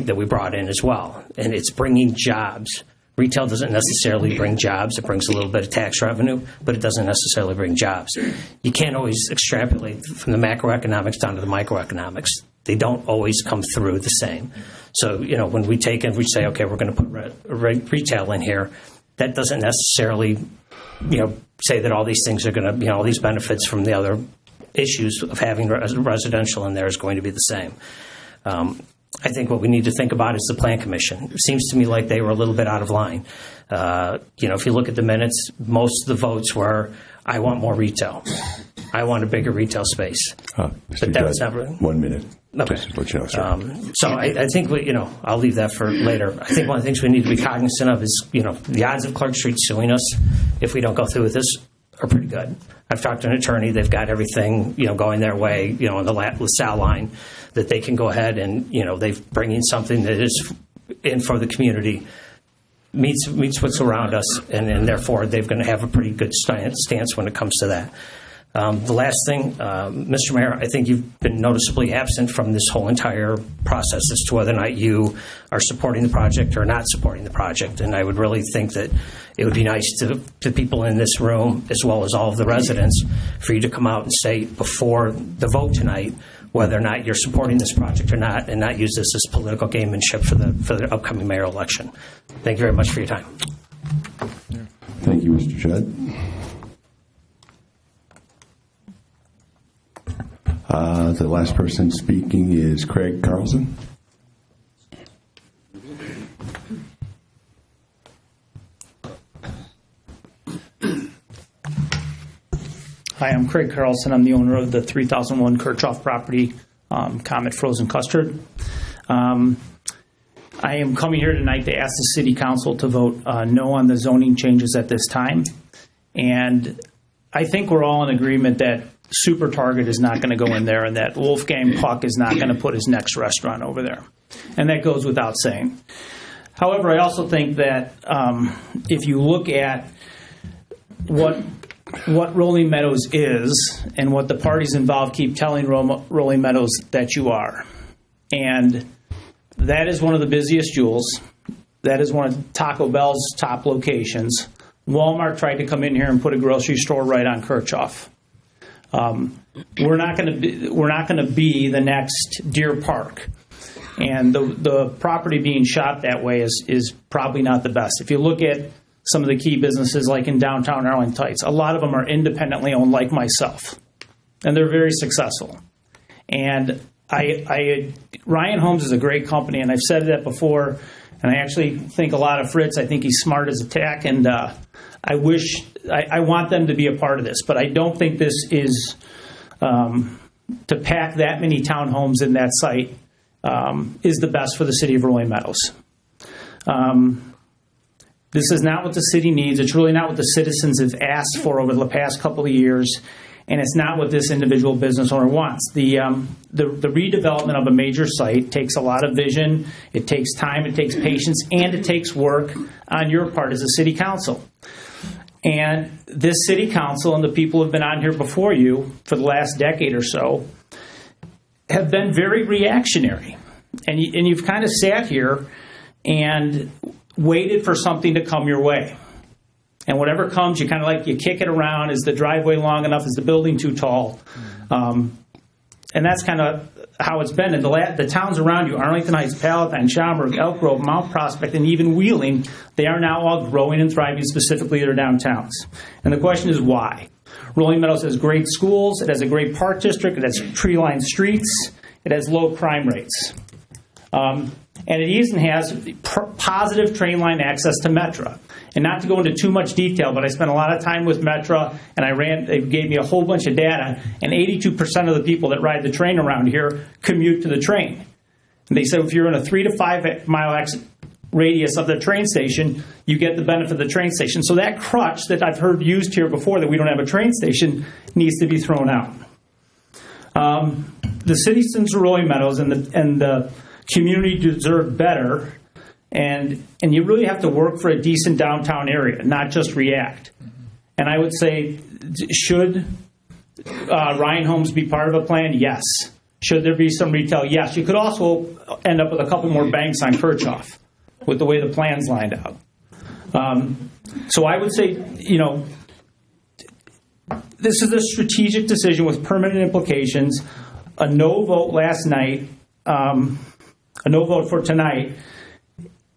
that we brought in as well, and it's bringing jobs. Retail doesn't necessarily bring jobs. It brings a little bit of tax revenue, but it doesn't necessarily bring jobs. You can't always extrapolate from the macroeconomics down to the microeconomics. They don't always come through the same. So, when we say, okay, we're going to put retail in here, that doesn't necessarily, say that all these things are going to, all these benefits from the other issues of having residential in there is going to be the same. I think what we need to think about is the Plan Commission. It seems to me like they were a little bit out of line. If you look at the minutes, most of the votes were, I want more retail. I want a bigger retail space. But that was never... 1 minute. Okay. Just to let you know, sir. So I think, I'll leave that for later. I think one of the things we need to be cognizant of is, the odds of Clark Street suing us if we don't go through with this are pretty good. I've talked to an attorney. They've got everything, going their way, on the LaSalle line, that they can go ahead and, they've bringing something that is in for the community meets what's around us, and therefore they're going to have a pretty good stance when it comes to that. The last thing, Mr. Mayor, I think you've been noticeably absent from this whole entire process as to whether or not you are supporting the project or not supporting the project. And I would really think that it would be nice to people in this room, as well as all of the residents, for you to come out and say before the vote tonight whether or not you're supporting this project or not, and not use this as political gamemanship for the upcoming mayoral election. Thank you very much for your time. Thank you, Mr. Judd. The last person speaking is Craig Carlson. Hi, I'm Craig Carlson. I'm the owner of the 3001 Kirchhoff property, Comet Frozen Custard. I am coming here tonight to ask the City Council to vote no on the zoning changes at this time. And I think we're all in agreement that Super Target is not going to go in there, and that Wolfgang Puck is not going to put his next restaurant over there. And that goes without saying. However, I also think that if you look at what Rolling Meadows is and what the parties involved keep telling Rolling Meadows that you are, and that is one of the busiest Jewels. That is one of Taco Bell's top locations. Walmart tried to come in here and put a grocery store right on Kirchhoff. We're not going to be the next Deer Park, and the property being shot that way is probably not the best. If you look at some of the key businesses like in downtown Arlington Heights, a lot of them are independently owned like myself, and they're very successful. And Ryan Homes is a great company, and I've said that before, and I actually think a lot of Fritz. I think he's smart as a tack, and I want them to be a part of this, but I don't think this is to pack that many townhomes in that site is the best for the city of Rolling Meadows. This is not what the city needs. It's really not what the citizens have asked for over the past couple of years, and it's not what this individual business owner wants. The redevelopment of a major site takes a lot of vision, it takes time, it takes patience, and it takes work on your part as a city council. And this city council and the people who have been on here before you for the last decade or so have been very reactionary. And you've kind of sat here and waited for something to come your way. And whatever comes, you kind of you kick it around. Is the driveway long enough? Is the building too tall? And that's kind of how it's been. And the towns around you, Arlington Heights, Palatine, Schaumburg, Elk Grove, Mount Prospect, and even Wheeling, they are now all growing and thriving, specifically their downtowns. And the question is why? Rolling Meadows has great schools. It has a great park district. It has tree-lined streets. It has low crime rates. And it even has positive train line access to Metra. And not to go into too much detail, but I spent a lot of time with Metra, and they gave me a whole bunch of data, and 82% of the people that ride the train around here commute to the train. And they said if you're in a 3 to 5 mile radius of the train station, you get the benefit of the train station. So that crutch that I've heard used here before, that we don't have a train station, needs to be thrown out. The citizens of Rolling Meadows and the community deserve better. And you really have to work for a decent downtown area, not just react. And I would say, should Ryan Homes be part of a plan? Yes. Should there be some retail? Yes. You could also end up with a couple more banks on Kirchhoff with the way the plan's lined up. So I would say, this is a strategic decision with permanent implications. A no vote last night, a no vote for tonight,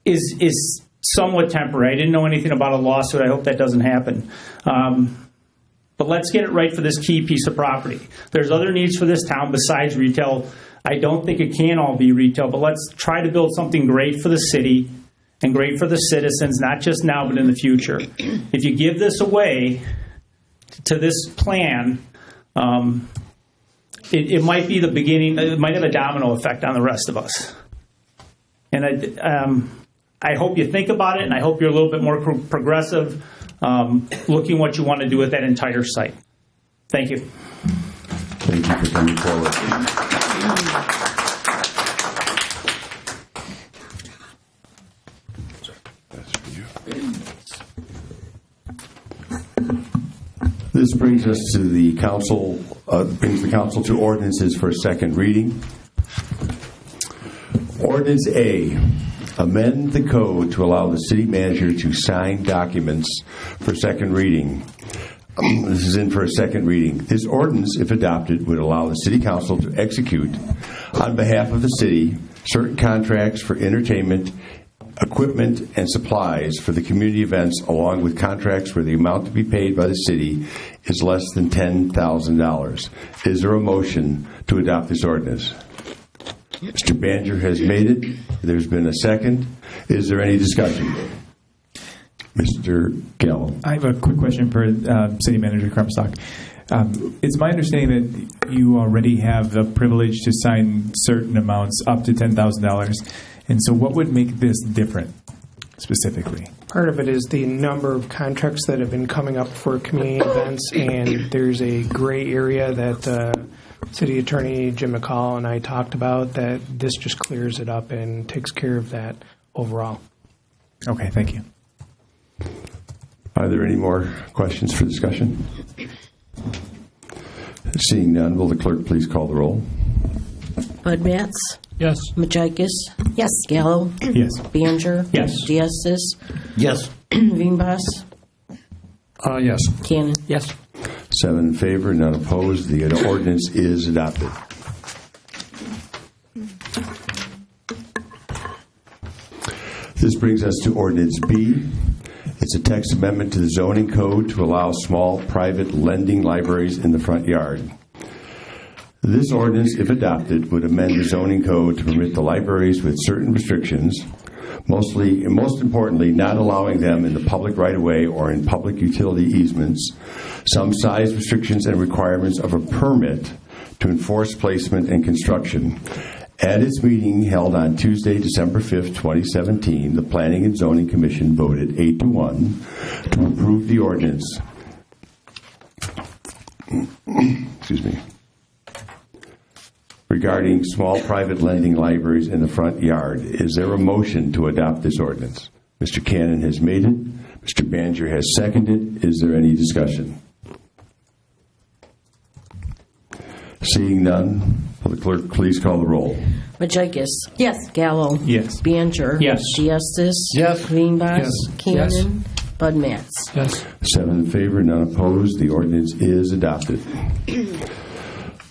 is somewhat temporary. I didn't know anything about a lawsuit. I hope that doesn't happen. But let's get it right for this key piece of property. There's other needs for this town besides retail. I don't think it can all be retail, but let's try to build something great for the city and great for the citizens, not just now, but in the future. If you give this away to this plan, it might be the beginning. It might have a domino effect on the rest of us. And I hope you think about it, and I hope you're a little bit more progressive, looking what you want to do with that entire site. Thank you. Thank you for coming forward. That's for you. This brings us to the council, brings the council to ordinances for second reading. Ordinance A, amend the code to allow the city manager to sign documents for second reading. This is in for a second reading. This ordinance, if adopted, would allow the city council to execute on behalf of the city certain contracts for entertainment, equipment, and supplies for the community events, along with contracts where the amount to be paid by the city is less than $10,000. Is there a motion to adopt this ordinance? Mr. Banger has made it. There's been a second. Is there any discussion? Mr. Gallo. I have a quick question for City Manager Krumstock. It's my understanding that you already have the privilege to sign certain amounts up to $10,000. And so what would make this different specifically? Part of it is the number of contracts that have been coming up for community events, and there's a gray area that City Attorney Jim McCall and I talked about that this just clears it up and takes care of that overall. Okay, thank you. Are there any more questions for discussion? Seeing none, will the clerk please call the roll? Bud Matts? Yes. Majikis? Yes. Gallo? Yes. Banger? Yes. Diastis? Yes. Veenbos? Yes. Cannon? Yes. 7 in favor, none opposed. The ordinance is adopted. This brings us to Ordinance B. It's a text amendment to the zoning code to allow small private lending libraries in the front yard. This ordinance, if adopted, would amend the zoning code to permit the libraries with certain restrictions, most importantly, not allowing them in the public right-of-way or in public utility easements, some size restrictions and requirements of a permit to enforce placement and construction. At its meeting held on Tuesday, December 5th, 2017, the Planning and Zoning Commission voted 8-1 to approve the ordinance. Excuse me. Regarding small private lending libraries in the front yard. Is there a motion to adopt this ordinance? Mr. Cannon has made it. Mr. Banger has seconded. Is there any discussion? Seeing none, will the clerk please call the roll? Majikis? Yes. Gallo? Yes. Banger? Yes. Diastis? Yes. Veenbos? Yes. Cannon? Bud Matts? Yes. 7 in favor, none opposed. The ordinance is adopted.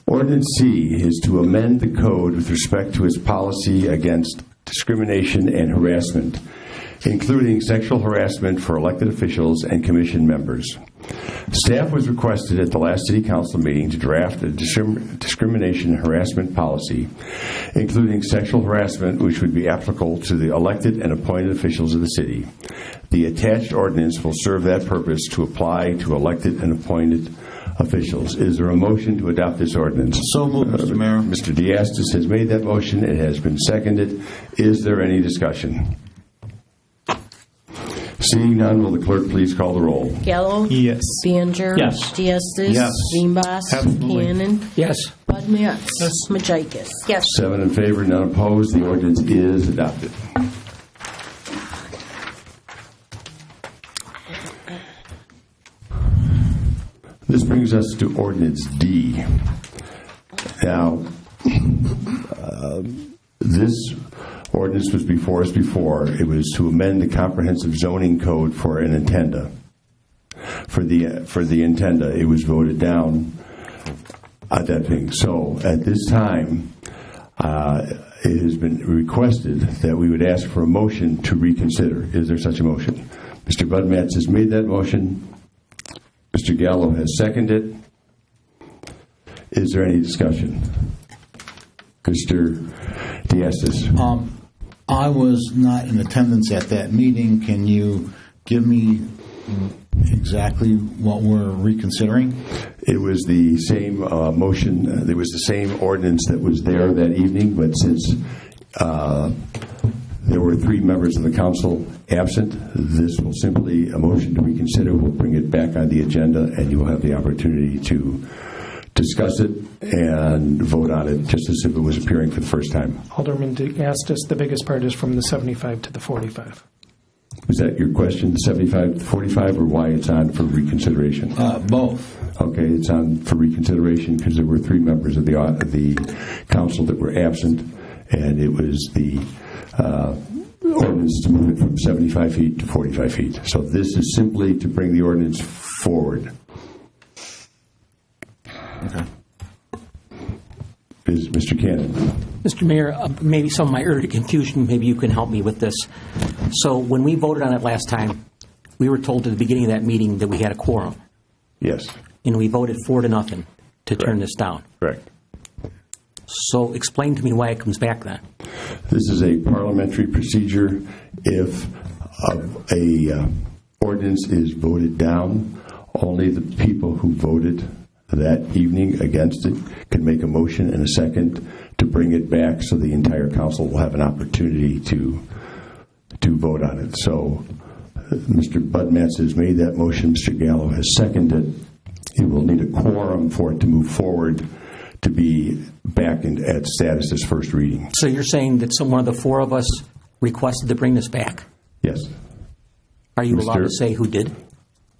Ordinance C is to amend the code with respect to its policy against discrimination and harassment, including sexual harassment for elected officials and commission members. Staff was requested at the last City Council meeting to draft a discrimination and harassment policy, including sexual harassment, which would be applicable to the elected and appointed officials of the city. The attached ordinance will serve that purpose to apply to elected and appointed officials. Is there a motion to adopt this ordinance? So moved, Mr. Mayor. Mr. Diastis has made that motion. It has been seconded. Is there any discussion? Seeing none, will the clerk please call the roll? Gallo? Yes. Banger? Yes. Diastis? Yes. Veenbos? Absolutely. Cannon? Yes. Bud Matts? Yes. Majikis? Yes. 7 in favor, none opposed. The ordinance is adopted. This brings us to Ordinance D. Now, this ordinance was before us before. It was to amend the comprehensive zoning code for an intenda. For the intenda, it was voted down at that thing. So at this time, it has been requested that we would ask for a motion to reconsider. Is there such a motion? Mr. Bud Matts has made that motion. Mr. Gallo has seconded. Is there any discussion? Mr. Diastis. I was not in attendance at that meeting. Can you give me exactly what we're reconsidering? It was the same motion. There was the same ordinance that was there that evening, but since there were 3 members of the council absent, this will simply, a motion to reconsider will bring it back on the agenda, and you will have the opportunity to discuss it and vote on it just as if it was appearing for the first time. Alderman Diastis, the biggest part is from the 75 to the 45. Was that your question, the 75 to 45, or why it's on for reconsideration? Both. Okay, it's on for reconsideration because there were 3 members of the council that were absent, and it was the ordinance to move it from 75 feet to 45 feet. So this is simply to bring the ordinance forward. Okay. Is Mr. Cannon? Mr. Mayor, maybe some of my early confusion, maybe you can help me with this. So when we voted on it last time, we were told at the beginning of that meeting that we had a quorum. Yes. And we voted 4-0 to turn this down. Correct. So explain to me why it comes back then. This is a parliamentary procedure. If a ordinance is voted down, only the people who voted that evening against it can make a motion and a second to bring it back so the entire council will have an opportunity to vote on it. So Mr. Budmats has made that motion. Mr. Gallo has seconded. He will need a quorum for it to move forward to be back at status as first reading. So you're saying that one of the 4 of us requested to bring this back? Yes. Are you allowed to say who did?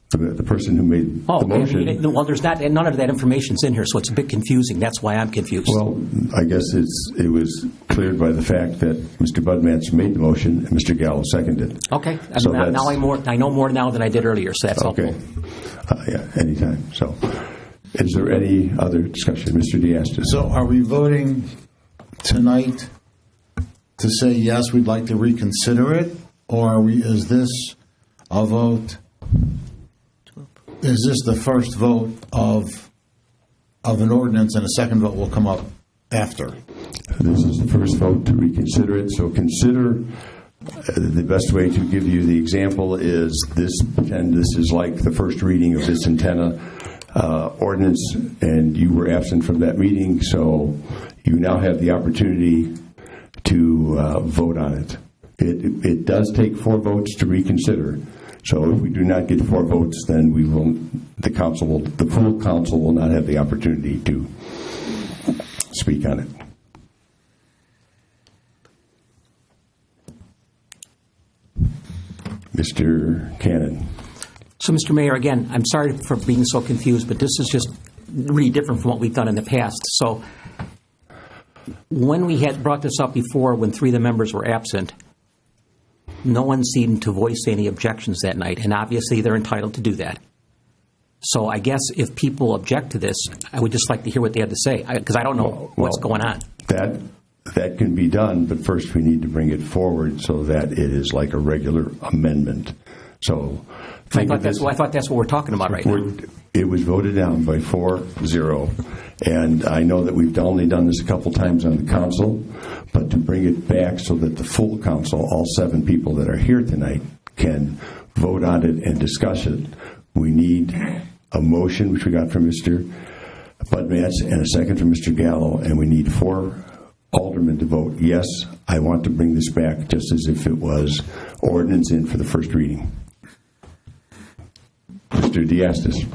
The person who made the motion. Well, there's none of that information's in here, so it's a bit confusing. That's why I'm confused. Well, I guess it was cleared by the fact that Mr. Budmats made the motion and Mr. Gallo seconded. Okay. So now I know more now than I did earlier, so that's okay. helpful. Yeah, anytime. So is there any other discussion? Mr. Diastis. So are we voting tonight to say, yes, we'd like to reconsider it? Or is this a vote? Is this the first vote of an ordinance and a second vote will come up after? This is the first vote to reconsider it. So consider the best way to give you the example is this, and this is like the first reading of this antenna ordinance, and you were absent from that meeting, so you now have the opportunity to vote on it. It does take 4 votes to reconsider. So if we do not get 4 votes, then the full council will not have the opportunity to speak on it. Mr. Cannon. So, Mr. Mayor, again, I'm sorry for being so confused, but this is just really different from what we've done in the past. So when we had brought this up before, when 3 of the members were absent, no one seemed to voice any objections that night, and obviously they're entitled to do that. So I guess if people object to this, I would just like to hear what they have to say, because I don't know what's going on. That can be done, but first we need to bring it forward so that it is like a regular amendment. So I thought that's what we're talking about right now. It was voted down by 4-0, and I know that we've only done this a couple times on the council, but to bring it back so that the full council, all 7 people that are here tonight, can vote on it and discuss it, we need a motion, which we got from Mr. Budmats, and a second from Mr. Gallo, and we need 4 aldermen to vote, yes, I want to bring this back, just as if it was ordinance in for the first reading. Mr. Diastis.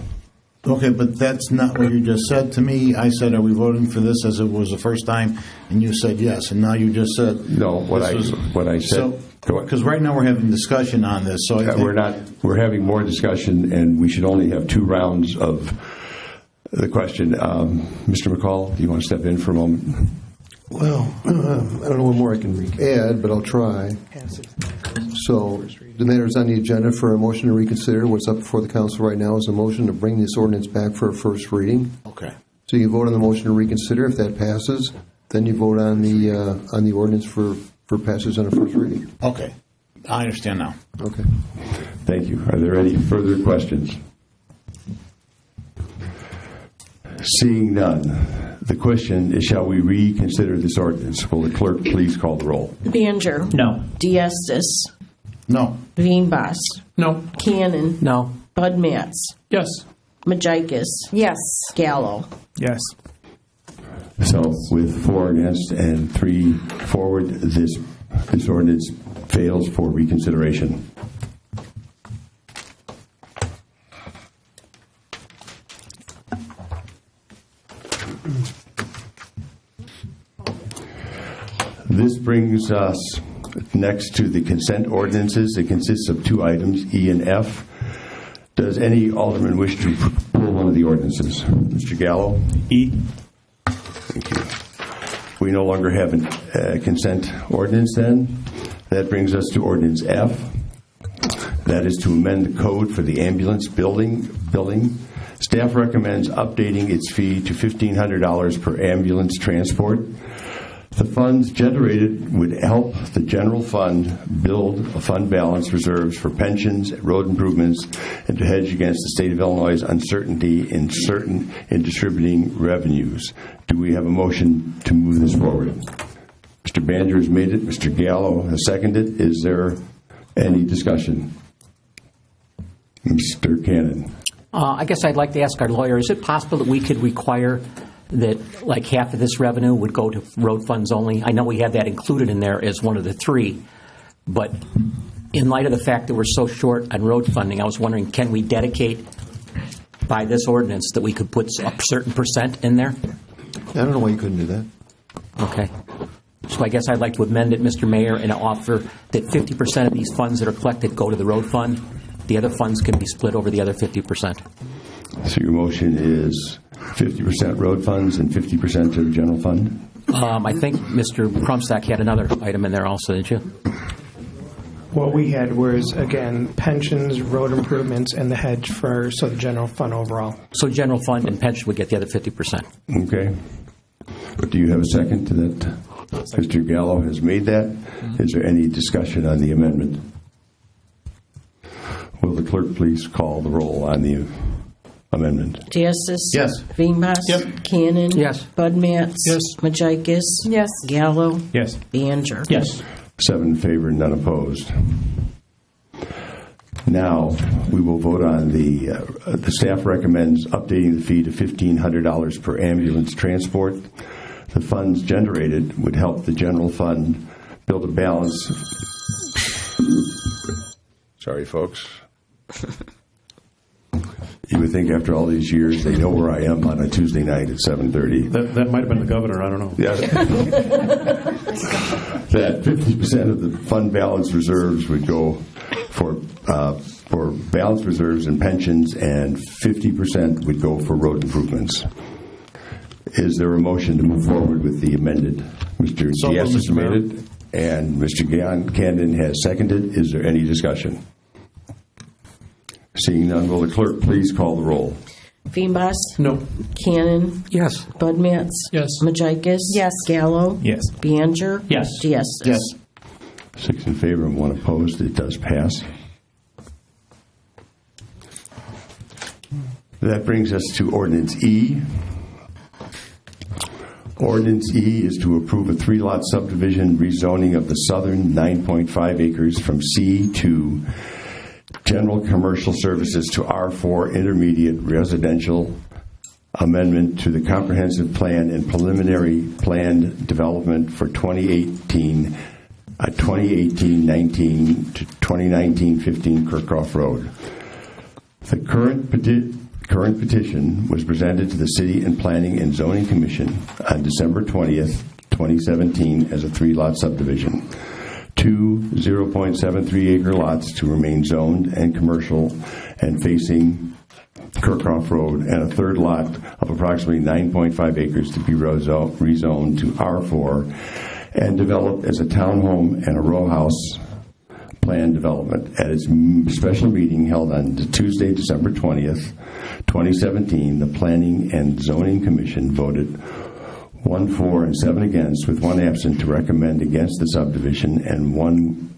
Okay, but that's not what you just said to me. I said, are we voting for this as it was the first time? And you said yes, and now you just said... No, what I said... Because right now we're having discussion on this, so I think... We're not. We're having more discussion, and we should only have 2 rounds of the question. Mr. McCall, do you want to step in for a moment? Well, I don't know what more I can add, but I'll try. So the matter is on the agenda for a motion to reconsider. What's up before the council right now is a motion to bring this ordinance back for a first reading. Okay. So you vote on the motion to reconsider. If that passes, then you vote on the ordinance for passage on a first reading. Okay. I understand now. Okay. Thank you. Are there any further questions? Seeing none, the question is, shall we reconsider this ordinance? Will the clerk please call the roll? Baner. No. Diastis. No. Veenbos. No. Cannon. No. Budmats. Yes. Majikis. Yes. Gallo. Yes. So with 4 against and 3 forward, this ordinance fails for reconsideration. This brings us next to the consent ordinances. It consists of 2 items, E and F. Does any alderman wish to pull one of the ordinances? Mr. Gallo? E. Thank you. We no longer have a consent ordinance then. That brings us to ordinance F. That is to amend the code for the ambulance billing. Staff recommends updating its fee to $1,500 per ambulance transport. The funds generated would help the general fund build a fund balance reserves for pensions, road improvements, and to hedge against the state of Illinois' uncertainty in distributing revenues. Do we have a motion to move this forward? Mr. Banger has made it. Mr. Gallo has seconded. Is there any discussion? Mr. Cannon. I guess I'd like to ask our lawyer, is it possible that we could require that like half of this revenue would go to road funds only? I know we have that included in there as one of the 3, but in light of the fact that we're so short on road funding, I was wondering, can we dedicate by this ordinance that we could put a certain percent in there? I don't know why you couldn't do that. Okay. So I guess I'd like to amend it, Mr. Mayor, and offer that 50% of these funds that are collected go to the road fund. The other funds can be split over the other 50%. So your motion is 50% road funds and 50% to the general fund? I think Mr. Crumstock had another item in there also, didn't you? What we had was, again, pensions, road improvements, and the hedge for the general fund overall. So general fund and pension would get the other 50%. Okay. Do you have a second to that? Mr. Gallo has made that. Is there any discussion on the amendment? Will the clerk please call the roll on the amendment? Diestis? Yes. Veenbos? Yep. Cannon? Yes. Budmats? Yes. Majikis? Yes. Gallo? Yes. Banger? Yes. 7 in favor, none opposed. Now, we will vote on the staff recommends updating the fee to $1,500 per ambulance transport. The funds generated would help the general fund build a balance. Sorry, folks. You would think after all these years they know where I am on a Tuesday night at 7:30. That might have been the governor. I don't know. Yeah. That 50% of the fund balance reserves would go for balance reserves and pensions, and 50% would go for road improvements. Is there a motion to move forward with the amended? Mr. Diaz has made it, and Mr. Cannon has seconded. Is there any discussion? Seeing none, will the clerk please call the roll? Veenbos? No. Cannon? Yes. Budmats? Yes. Majikis? Yes. Gallo? Yes. Banger? Yes. Diestis? Yes. 6 in favor and 1 opposed. It does pass. That brings us to Ordinance E. Ordinance E is to approve a 3-lot subdivision rezoning of the southern 9.5 acres from C to general commercial services to R4 intermediate residential amendment to the comprehensive plan and preliminary planned development for 2018-19 to 2019-15 Kirkhoff Road. The current petition was presented to the City and Planning and Zoning Commission on December 20th, 2017 as a 3-lot subdivision. 2 0.73-acre lots to remain zoned and commercial and facing Kirkhoff Road, and a third lot of approximately 9.5 acres to be rezoned to R4 and developed as a townhome and a row house plan development. At its special meeting held on Tuesday, December 20th, 2017, the Planning and Zoning Commission voted 1 for and 7 against, with 1 absent, to recommend against the subdivision, and 1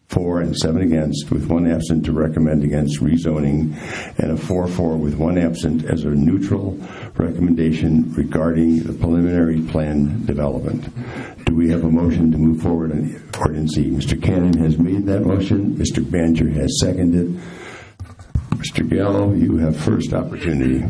for and 7 against, with 1 absent, to recommend against rezoning, and a 4-4 with 1 absent as a neutral recommendation regarding the preliminary plan development. Do we have a motion to move forward on Ordinance E? Mr. Cannon has made that motion. Mr. Banger has seconded. Mr. Gallo, you have first opportunity.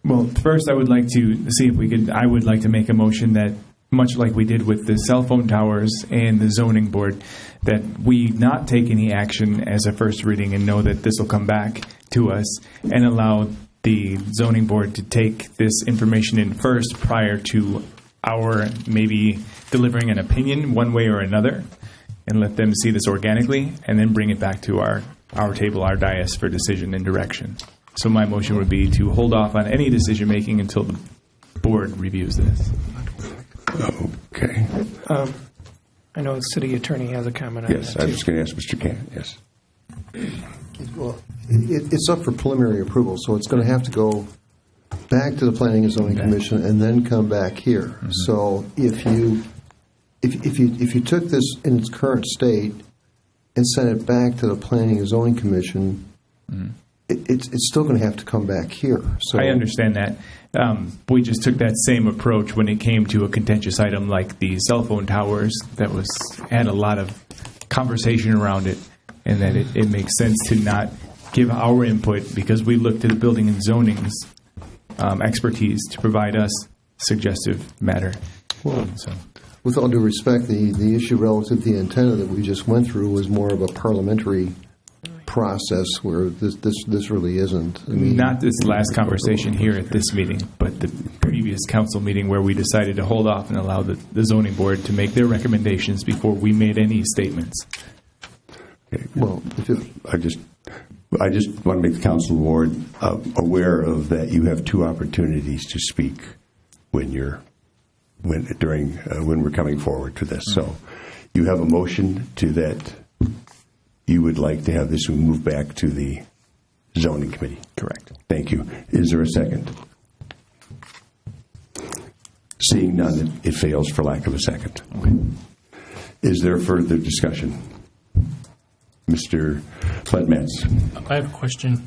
Well, first I would like to see if we could, I would like to make a motion that, much like we did with the cell phone towers and the zoning board, that we not take any action as a first reading and know that this will come back to us, and allow the zoning board to take this information in first prior to our maybe delivering an opinion one way or another. and let them see this organically, and then bring it back to our table, our dais, for decision and direction. So my motion would be to hold off on any decision-making until the board reviews this. Okay. I know the city attorney has a comment on Yes, that, I too. was going to ask Mr. Can. Yes. Well, it's up for preliminary approval, so it's going to have to go back to the Planning and Zoning Commission and then come back here. Mm-hmm. So if you took this in its current state and sent it back to the Planning and Zoning Commission, it's still going to have to come back here. So I understand that. We just took that same approach when it came to a contentious item like the cell phone towers that had a lot of conversation around it, and that it makes sense to not give our input because we look to the building and zoning's expertise to provide us suggestive matter. So. With all due respect, the issue relative to the antenna that we just went through was more of a parliamentary process where this really isn't. I mean, Not this last conversation here at this meeting, but the previous council meeting where we decided to hold off and allow the zoning board to make their recommendations before we made any statements. Okay. Well, I just want to make the council board aware of that. You have two opportunities to speak when we're coming forward to this. So, you have a motion to that. You would like to have this move back to the zoning committee. Correct. Thank you. Is there a second? Seeing none, it fails for lack of a second. Okay. Is there further discussion? Mr. Budmetz. I have a question.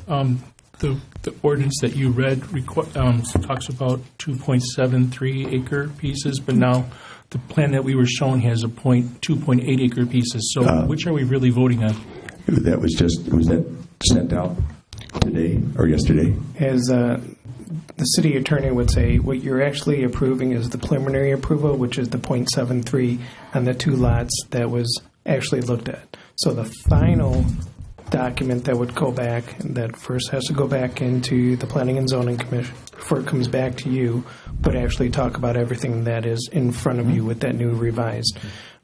The ordinance that you read talks about 2.73 acre pieces, but now the plan that we were shown has 2.8 acre pieces. So which are we really voting on? Was that sent out today or yesterday? As the city attorney would say, what you're actually approving is the preliminary approval, which is the 0.73 on the two lots that was actually looked at. So the final document that would go back, that first has to go back into the Planning and Zoning Commission before it comes back to you, would actually talk about everything that is in front of you with that new revised.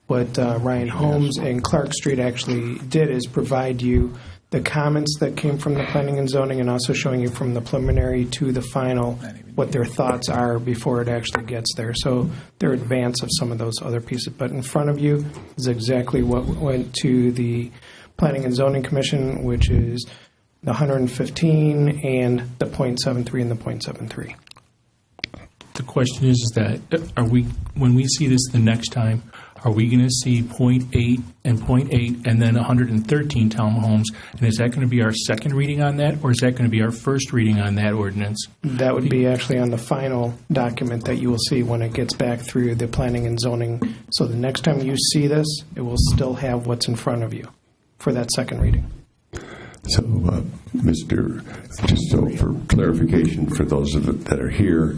What Ryan Holmes and Clark Street actually did is provide you the comments that came from the Planning and Zoning and also showing you from the preliminary to the final what their thoughts are before it actually gets there. So they're advance of some of those other pieces. But in front of you is exactly what went to the Planning and Zoning Commission, which is the 115 and the 0.73 and the 0.73. The question is that when we see this the next time, are we going to see 0.8 and 0.8 and then 113 townhomes? And is that going to be our second reading on that, or is that going to be our first reading on that ordinance? That would be actually on the final document that you will see when it gets back through the Planning and Zoning. So the next time you see this, it will still have what's in front of you for that second reading. So, just so for clarification for those that are here,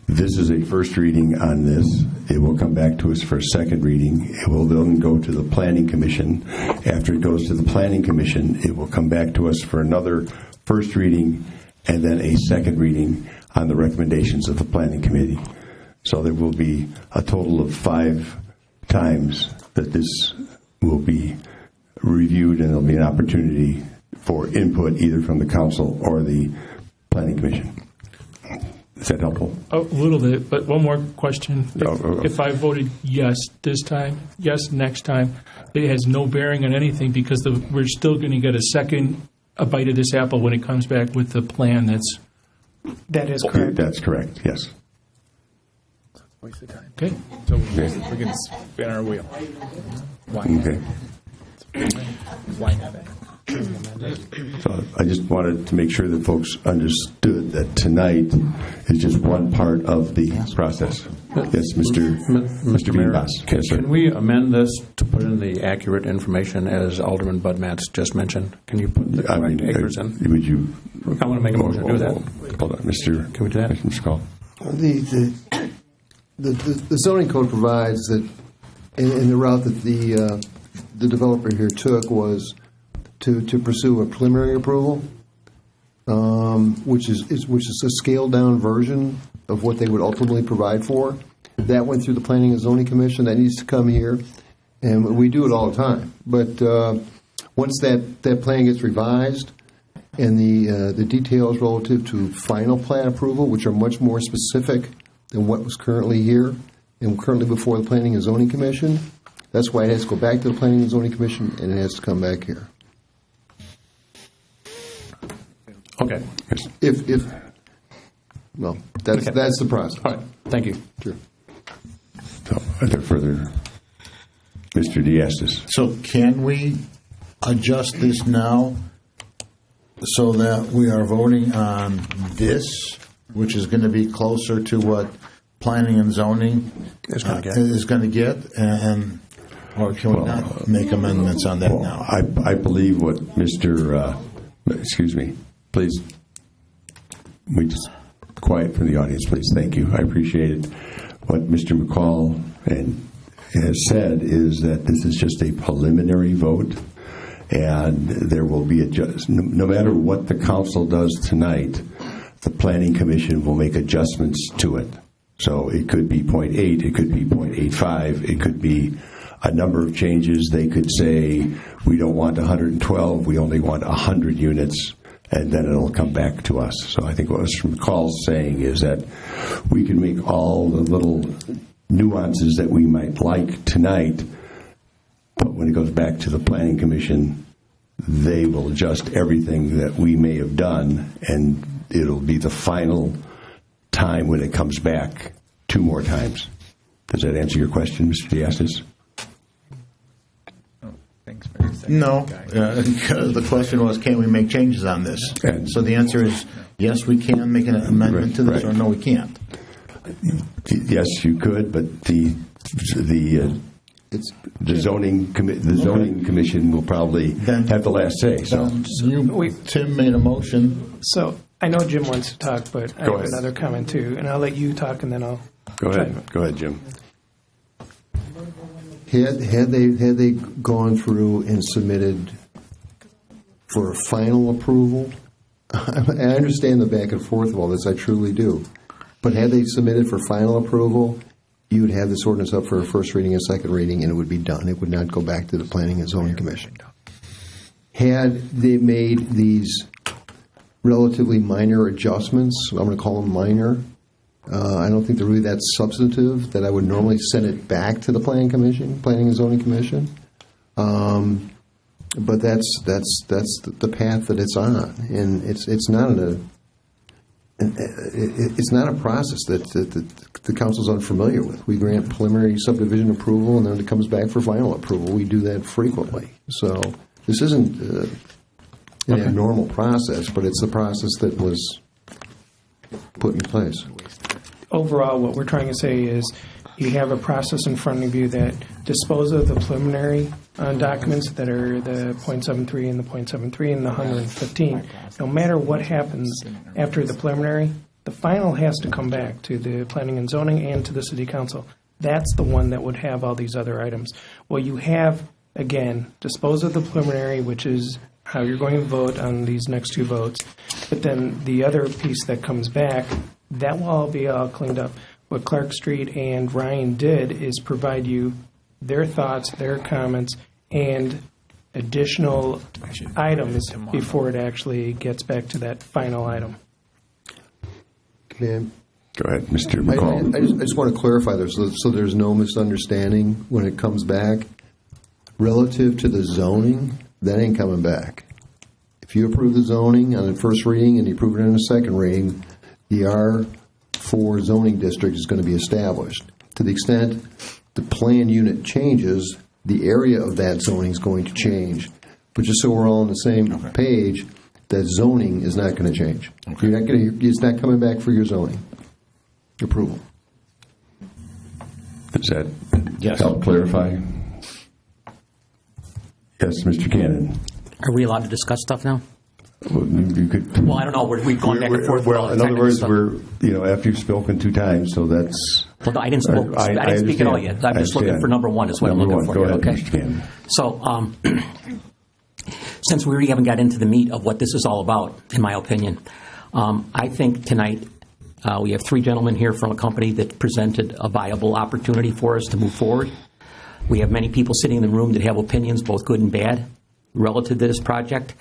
this is a first reading on this. It will come back to us for a second reading. It will then go to the Planning Commission. After it goes to the Planning Commission, it will come back to us for another first reading and then a second reading on the recommendations of the Planning Committee. So there will be a total of 5 times that this will be reviewed, and there'll be an opportunity for input either from the council or the Planning Commission. Is that helpful? A little bit, but one more question. If I voted yes this time, yes next time, it has no bearing on anything because we're still going to get a bite of this apple when it comes back with the plan That is correct. That's correct, yes. Waste of time. Okay. So we're going to spin our wheel. Why? Okay. Why not that? So I just wanted to make sure that folks understood that tonight is just one part of the process. Yes, Mr. Mayor, Beanbass. Yes, sir. can we amend this to put in the accurate information as Alderman Budmatz just mentioned? Can you put the correct acres in? Would you? I want to make a motion to do that. Hold on, Mr. Can we do that? Mr. Call. The zoning code provides that, in the route that the developer here took was to pursue a preliminary approval, which is a scaled down version of what they would ultimately provide for. That went through the Planning and Zoning Commission. That needs to come here, And we do it all the time. But once that plan gets revised and the details relative to final plan approval, which are much more specific than what was currently here and currently before the Planning and Zoning Commission, that's why it has to go back to the Planning and Zoning Commission and it has to come back here. Okay. Well, that's the process. All right. Thank you. Sure. So, are there further? Mr. Diastis. So can we adjust this now so that we are voting on this, which is going to be closer to what planning and zoning is going to get, and or can we not make amendments on that now? I believe what Mr. Excuse me, please. We just quiet from the audience, please. Thank you. I appreciate it. What Mr. McCall has said is that this is just a preliminary vote, and there will be no matter what the council does tonight, the Planning Commission will make adjustments to it. So it could be 0.8, it could be 0.85, it could be a number of changes. They could say, we don't want 112, we only want 100 units, and then it'll come back to us. So I think what Mr. McCall's saying is that we can make all the little nuances that we might like tonight, but when it goes back to the Planning Commission, they will adjust everything that we may have done, and it'll be the final time when it comes back 2 more times. Does that answer your question, Mr. Diastis? No, because the question was, can we make changes on this? So the answer is, yes, we can make an amendment to this, or no, we can't. Yes, you could, but the zoning commission will probably have the last say. So Tim made a motion. So I know Jim wants to talk, but I have another comment too, and I'll let you talk, and then I'll go ahead, Jim. Had they gone through and submitted for final approval, I understand the back and forth of all this, I truly do. But had they submitted for final approval, you would have this ordinance up for a first reading and second reading, and it would be done. It would not go back to the Planning and Zoning Commission. Had they made these relatively minor adjustments, I'm going to call them minor, I don't think they're really that substantive that I would normally send it back to the Planning and Zoning Commission. But that's the path that it's on, and it's not a process that the council's unfamiliar with. We grant preliminary subdivision approval, and then it comes back for final approval. We do that frequently. So this isn't an abnormal process, but it's the process that was put in place. Overall, what we're trying to say is you have a process in front of you that disposes of the preliminary documents that are the .73 and the .73 and the 115. No matter what happens after the preliminary, the final has to come back to the Planning and Zoning and to the City Council. That's the one that would have all these other items. Well, you have, again, dispose of the preliminary, which is how you're going to vote on these next 2 votes. But then the other piece that comes back, that will all be all cleaned up. What Clark Street and Ryan did is provide you their thoughts, their comments, and additional items before it actually gets back to that final item. Okay. Go ahead, Mr. McCall. I just want to clarify this so there's no misunderstanding when it comes back. Relative to the zoning, that ain't coming back. If you approve the zoning on the first reading and you approve it on the second reading, the R4 zoning district is going to be established. To the extent the plan unit changes, the area of that zoning is going to change. But just so we're all on the same page, that zoning is not going to change. You're not going to. It's not coming back for your zoning approval. Does that help clarify? Yes, Mr. Cannon. Are we allowed to discuss stuff now? Well, you could. Well, I don't know. We've gone back and forth. Well, in other words, after you've spoken 2 times, so that's. Well, I didn't speak at all yet. I'm just looking for number 1 is what I'm looking for. Go ahead, okay. Mr. Cannon. So, since we really haven't got into the meat of what this is all about, in my opinion, I think tonight we have 3 gentlemen here from a company that presented a viable opportunity for us to move forward. We have many people sitting in the room that have opinions, both good and bad, relative to this project.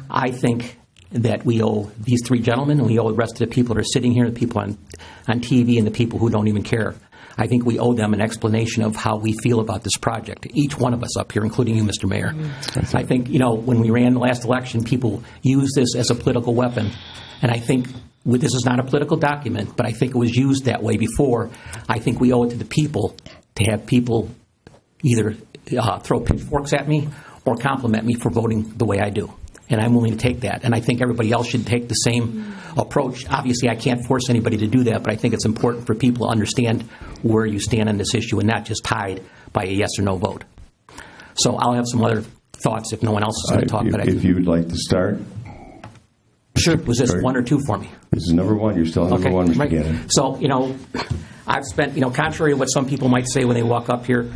I think that we owe these three gentlemen, and we owe the rest of the people that are sitting here, the people on TV, and the people who don't even care. I think we owe them an explanation of how we feel about this project, each one of us up here, including you, Mr. Mayor. I think, when we ran the last election, people used this as a political weapon, and I think this is not a political document, but I think it was used that way before. I think we owe it to the people to have people either throw pitchforks at me or compliment me for voting the way I do. And I'm willing to take that. And I think everybody else should take the same approach. Obviously, I can't force anybody to do that, but I think it's important for people to understand where you stand on this issue and not just tied by a yes or no vote. So I'll have some other thoughts if no one else is going to talk. If you would like to start. Sure. Was this one or two for me? This is number one. You're still number one, Mr. Gannon. So, I've spent, contrary to what some people might say when they walk up here,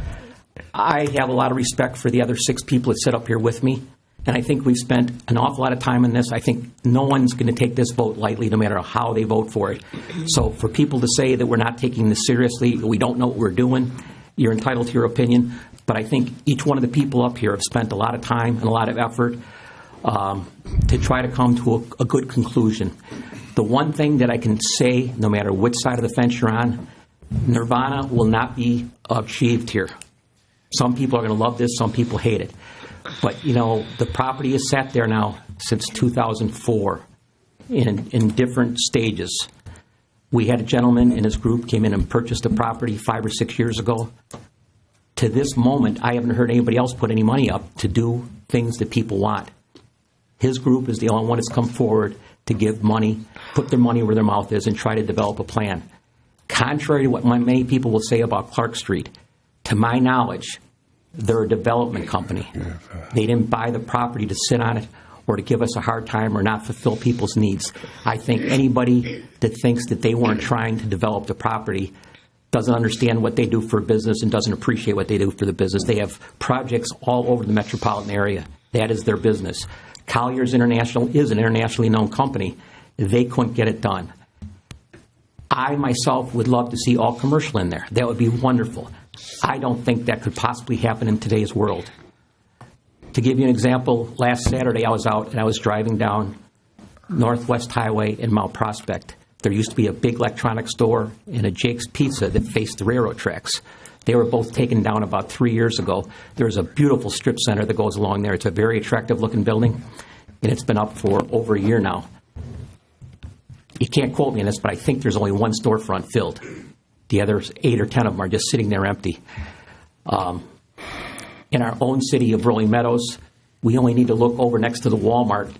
I have a lot of respect for the other 6 people that sit up here with me. And I think we've spent an awful lot of time on this. I think no one's going to take this vote lightly, no matter how they vote for it. So for people to say that we're not taking this seriously, we don't know what we're doing, you're entitled to your opinion. But I think each one of the people up here have spent a lot of time and a lot of effort to try to come to a good conclusion. The one thing that I can say, no matter which side of the fence you're on, nirvana will not be achieved here. Some people are going to love this, some people hate it. But, the property is sat there now since 2004 in different stages. We had a gentleman and his group came in and purchased a property 5 or 6 years ago. To this moment, I haven't heard anybody else put any money up to do things that people want. His group is the only one that's come forward to give money, put their money where their mouth is, and try to develop a plan. Contrary to what many people will say about Clark Street, to my knowledge, they're a development company. They didn't buy the property to sit on it or to give us a hard time or not fulfill people's needs. I think anybody that thinks that they weren't trying to develop the property doesn't understand what they do for a business and doesn't appreciate what they do for the business. They have projects all over the metropolitan area. That is their business. Colliers International is an internationally known company. They couldn't get it done. I myself would love to see all commercial in there. That would be wonderful. I don't think that could possibly happen in today's world. To give you an example, last Saturday I was out and I was driving down Northwest Highway in Mount Prospect. There used to be a big electronics store and a Jake's Pizza that faced the railroad tracks. They were both taken down about 3 years ago. There's a beautiful strip center that goes along there. It's a very attractive looking building, and it's been up for over a year now. You can't quote me on this, but I think there's only one storefront filled. The other 8 or 10 of them are just sitting there empty. In our own city of Rolling Meadows, we only need to look over next to the Walmart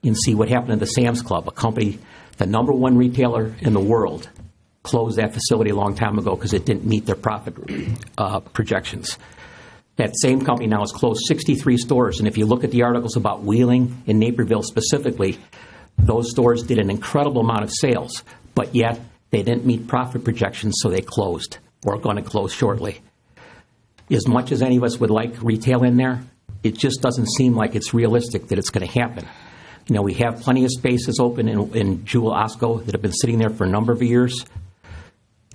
and see what happened to the Sam's Club, a company, the number one retailer in the world, closed that facility a long time ago because it didn't meet their profit projections. That same company now has closed 63 stores, and if you look at the articles about Wheeling and Naperville specifically, those stores did an incredible amount of sales, but yet they didn't meet profit projections, so they closed or are going to close shortly. As much as any of us would like retail in there, it just doesn't seem like it's realistic that it's going to happen. We have plenty of spaces open in Jewel Osco that have been sitting there for a number of years,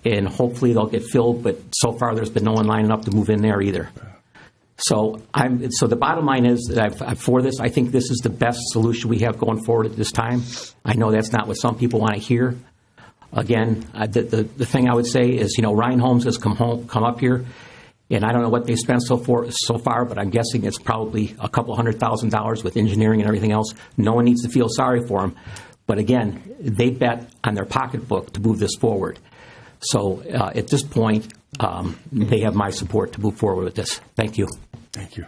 and hopefully they'll get filled, but so far there's been no one lining up to move in there either. So the bottom line is that I'm for this. I think this is the best solution we have going forward at this time. I know that's not what some people want to hear. Again, the thing I would say is, Ryan Holmes has come up here, and I don't know what they spent so far, but I'm guessing it's probably a couple $100,000 with engineering and everything else. No one needs to feel sorry for them. But again, they bet on their pocketbook to move this forward. So at this point, they have my support to move forward with this. Thank you. Thank you.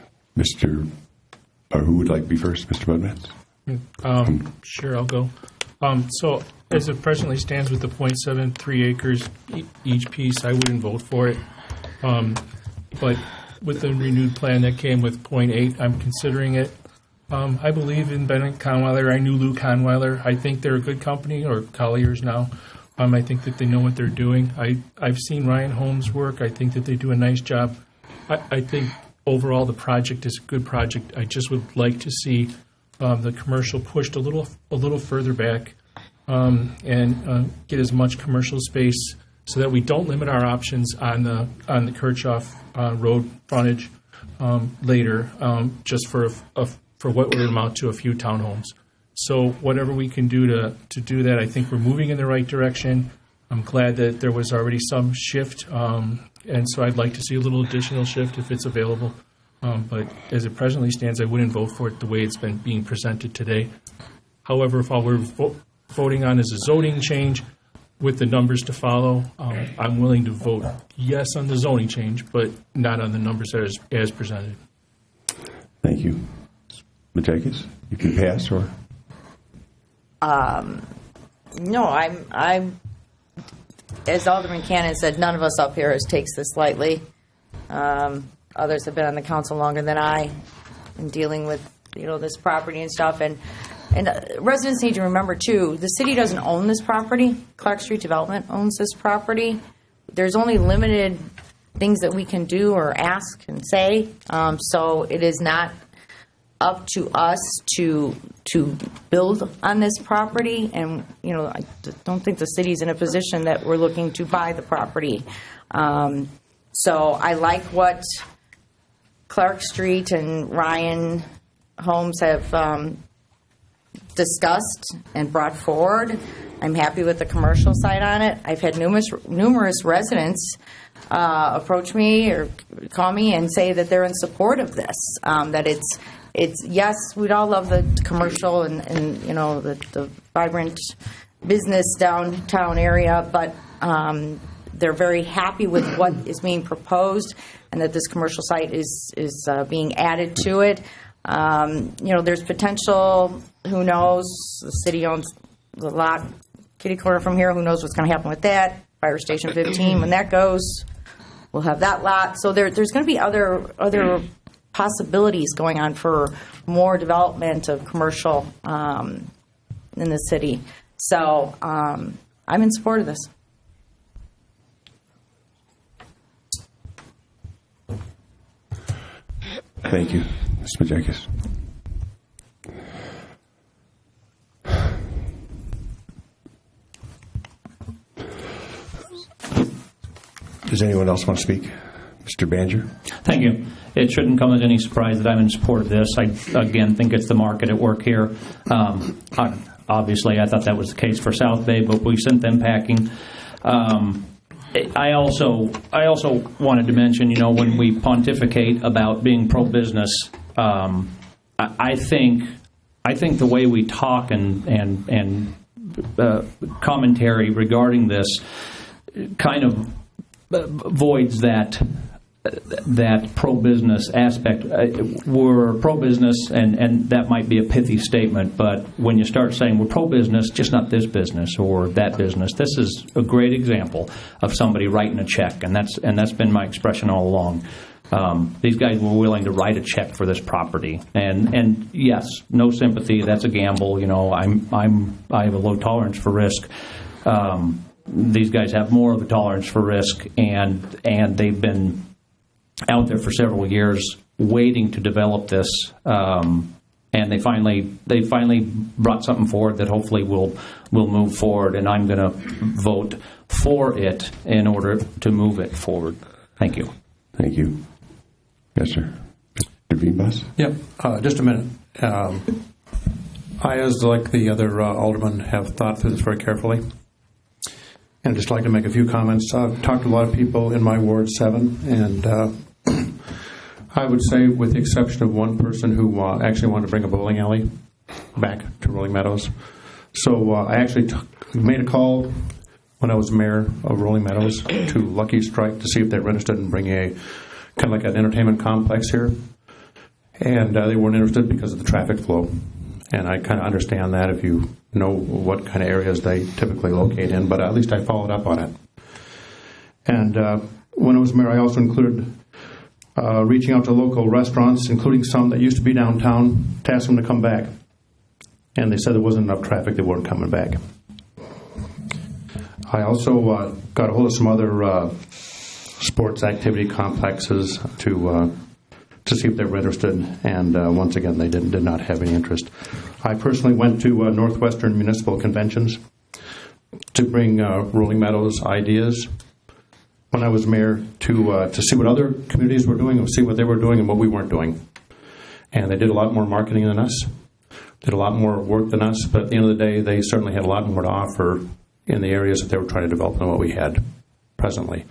Who would like to be first? Mr. Budman? Sure, I'll go. So as it presently stands with the 0.73 acres each piece, I wouldn't vote for it. But with the renewed plan that came with 0.8, I'm considering it. I believe in Bennett Conweiler. I knew Lou Conweiler. I think they're a good company, or Colliers now. I think that they know what they're doing. I've seen Ryan Holmes' work. I think that they do a nice job. I think overall the project is a good project. I just would like to see the commercial pushed a little further back and get as much commercial space so that we don't limit our options on the Kirchhoff road frontage later, just for what would amount to a few townhomes. So whatever we can do to do that, I think we're moving in the right direction. I'm glad that there was already some shift, and so I'd like to see a little additional shift if it's available. But as it presently stands, I wouldn't vote for it the way it's been being presented today. However, if all we're voting on is a zoning change with the numbers to follow, I'm willing to vote yes on the zoning change, but not on the numbers as presented. Thank you. Matakis, you can pass or? No, I'm, as Alderman Cannon said, none of us up here takes this lightly. Others have been on the council longer than I in dealing with, this property and stuff. And residents need to remember, too, the city doesn't own this property. Clark Street Development owns this property. There's only limited things that we can do or ask and say. So it is not up to us to build on this property. And, I don't think the city's in a position that we're looking to buy the property. So I like what Clark Street and Ryan Homes have discussed and brought forward. I'm happy with the commercial side on it. I've had numerous residents approach me or call me and say that they're in support of this. That it's yes, we'd all love the commercial and the vibrant business downtown area, but they're very happy with what is being proposed and that this commercial site is being added to it. There's potential. Who knows? The city owns the lot kitty corner from here. Who knows what's going to happen with that? Fire Station 15, when that goes, we'll have that lot. So there's going to be other possibilities going on for more development of commercial in the city. So I'm in support of this. Thank you, Ms. Matakis. Does anyone else want to speak? Mr. Banger? Thank you. It shouldn't come as any surprise that I'm in support of this. I, again, think it's the market at work here. Obviously, I thought that was the case for South Bay, but we sent them packing. I also wanted to mention, when we pontificate about being pro-business, I think the way we talk and commentary regarding this kind of voids that pro-business aspect. We're pro-business, and that might be a pithy statement, but when you start saying we're pro-business, just not this business or that business, this is a great example of somebody writing a check, and that's been my expression all along. These guys were willing to write a check for this property, and yes, no sympathy. That's a gamble. I have a low tolerance for risk. These guys have more of a tolerance for risk, and they've been out there for several years waiting to develop this, and they finally brought something forward that hopefully will move forward, and I'm going to vote for it in order to move it forward. Thank you. Thank you. Yes, sir. Mr. Vibas? Yep. Just a minute. I, as like the other aldermen, have thought through this very carefully. And I'd just like to make a few comments. I've talked to a lot of people in my Ward 7, and I would say, with the exception of one person who actually wanted to bring a bowling alley back to Rolling Meadows. So I actually made a call when I was mayor of Rolling Meadows to Lucky Strike to see if they were interested in bringing a kind of like an entertainment complex here. And they weren't interested because of the traffic flow. And I kind of understand that if you know what kind of areas they typically locate in, but at least I followed up on it. And when I was mayor, I also included reaching out to local restaurants, including some that used to be downtown, to ask them to come back. And they said there wasn't enough traffic, they weren't coming back. I also got a hold of some other sports activity complexes to see if they were interested, and once again, they did not have any interest. I personally went to Northwestern Municipal Conventions to bring Rolling Meadows ideas when I was mayor to see what other communities were doing and see what they were doing and what we weren't doing. And they did a lot more marketing than us, did a lot more work than us, but at the end of the day, they certainly had a lot more to offer in the areas that they were trying to develop than what we had presently.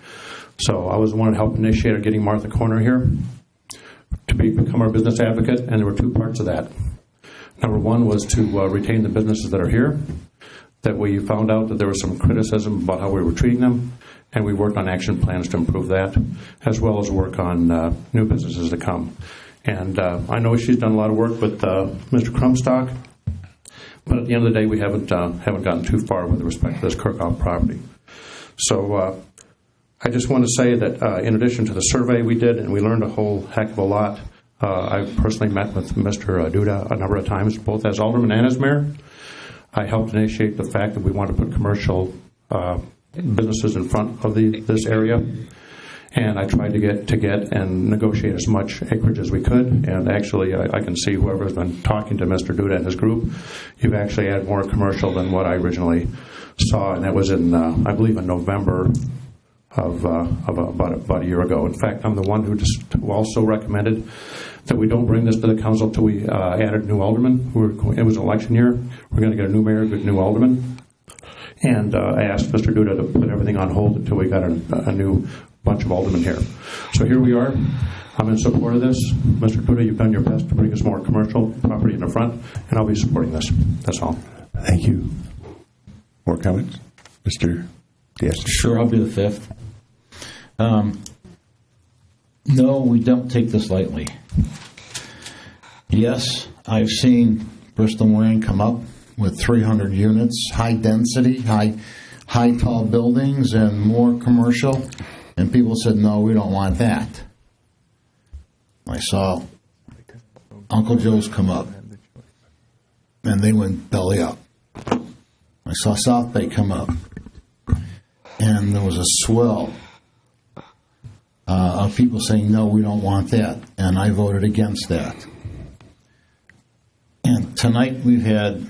So I was the one to help initiate getting Martha Corner here to become our business advocate, and there were two parts of that. Number one was to retain the businesses that are here, that we found out that there was some criticism about how we were treating them, and we worked on action plans to improve that, as well as work on new businesses to come. And I know she's done a lot of work with Mr. Crumstock, but at the end of the day, we haven't gotten too far with respect to this Kirkhoff property. So I just want to say that in addition to the survey we did, and we learned a whole heck of a lot, I personally met with Mr. Duda a number of times, both as alderman and as mayor. I helped initiate the fact that we want to put commercial businesses in front of this area. And I tried to get and negotiate as much acreage as we could. And actually, I can see whoever's been talking to Mr. Duda and his group, you've actually had more commercial than what I originally saw. And that was in, I believe, in November of about a year ago. In fact, I'm the one who also recommended that we don't bring this to the council until we added new aldermen. It was an election year. We're going to get a new mayor, a new alderman. And I asked Mr. Duda to put everything on hold until we got a new bunch of aldermen here. So here we are. I'm in support of this. Mr. Duda, you've done your best to bring us more commercial property in the front, and I'll be supporting this. That's all. Thank you. More comments? Mr. Yes. Sure, I'll be the fifth. No, we don't take this lightly. Yes, I've seen Bristol Moran come up with 300 units, high density, high tall buildings, and more commercial. And people said, no, we don't want that. I saw Uncle Joe's come up, and they went belly up. I saw South Bay come up, and there was a swell of people saying, no, we don't want that. And I voted against that. And tonight we've had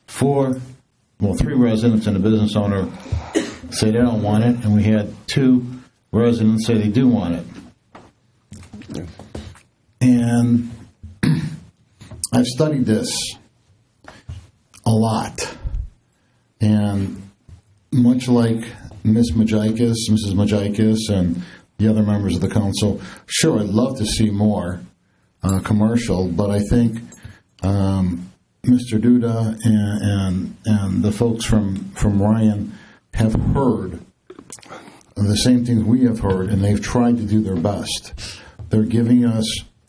3 residents and a business owner say they don't want it, and we had 2 residents say they do want it. And I've studied this a lot, and much like Mrs. Majikis, and the other members of the council, sure, I'd love to see more commercial, but I think Mr. Duda and the folks from Ryan have heard the same things we have heard, and they've tried to do their best. They're giving us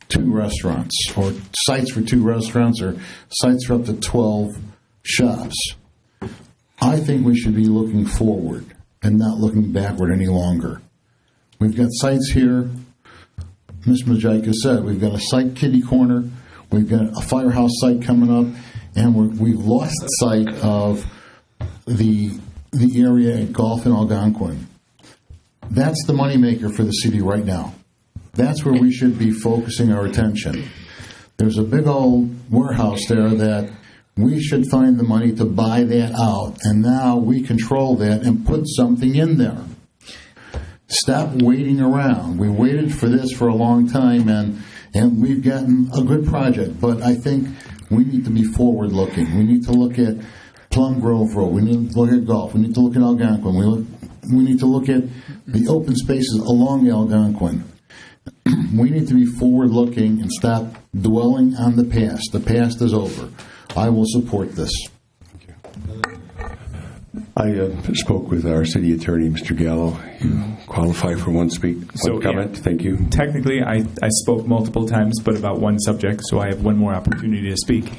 2 restaurants, or sites for 2 restaurants, or sites for up to 12 shops. I think we should be looking forward and not looking backward any longer. We've got sites here, Ms. Majika said, we've got a site kitty corner, we've got a firehouse site coming up, and we've lost sight of the area at Golf in Algonquin. That's the moneymaker for the city right now. That's where we should be focusing our attention. There's a big old warehouse there that we should find the money to buy that out, and now we control that and put something in there. Stop waiting around. We waited for this for a long time, and we've gotten a good project, but I think we need to be forward-looking. We need to look at Plum Grove Road. We need to look at Golf. We need to look at Algonquin. We need to look at the open spaces along Algonquin. We need to be forward-looking and stop dwelling on the past. The past is over. I will support this. I spoke with our city attorney, Mr. Gallo. You qualify for one comment. Yeah. Thank you. Technically, I spoke multiple times, but about one subject, so I have one more opportunity to speak.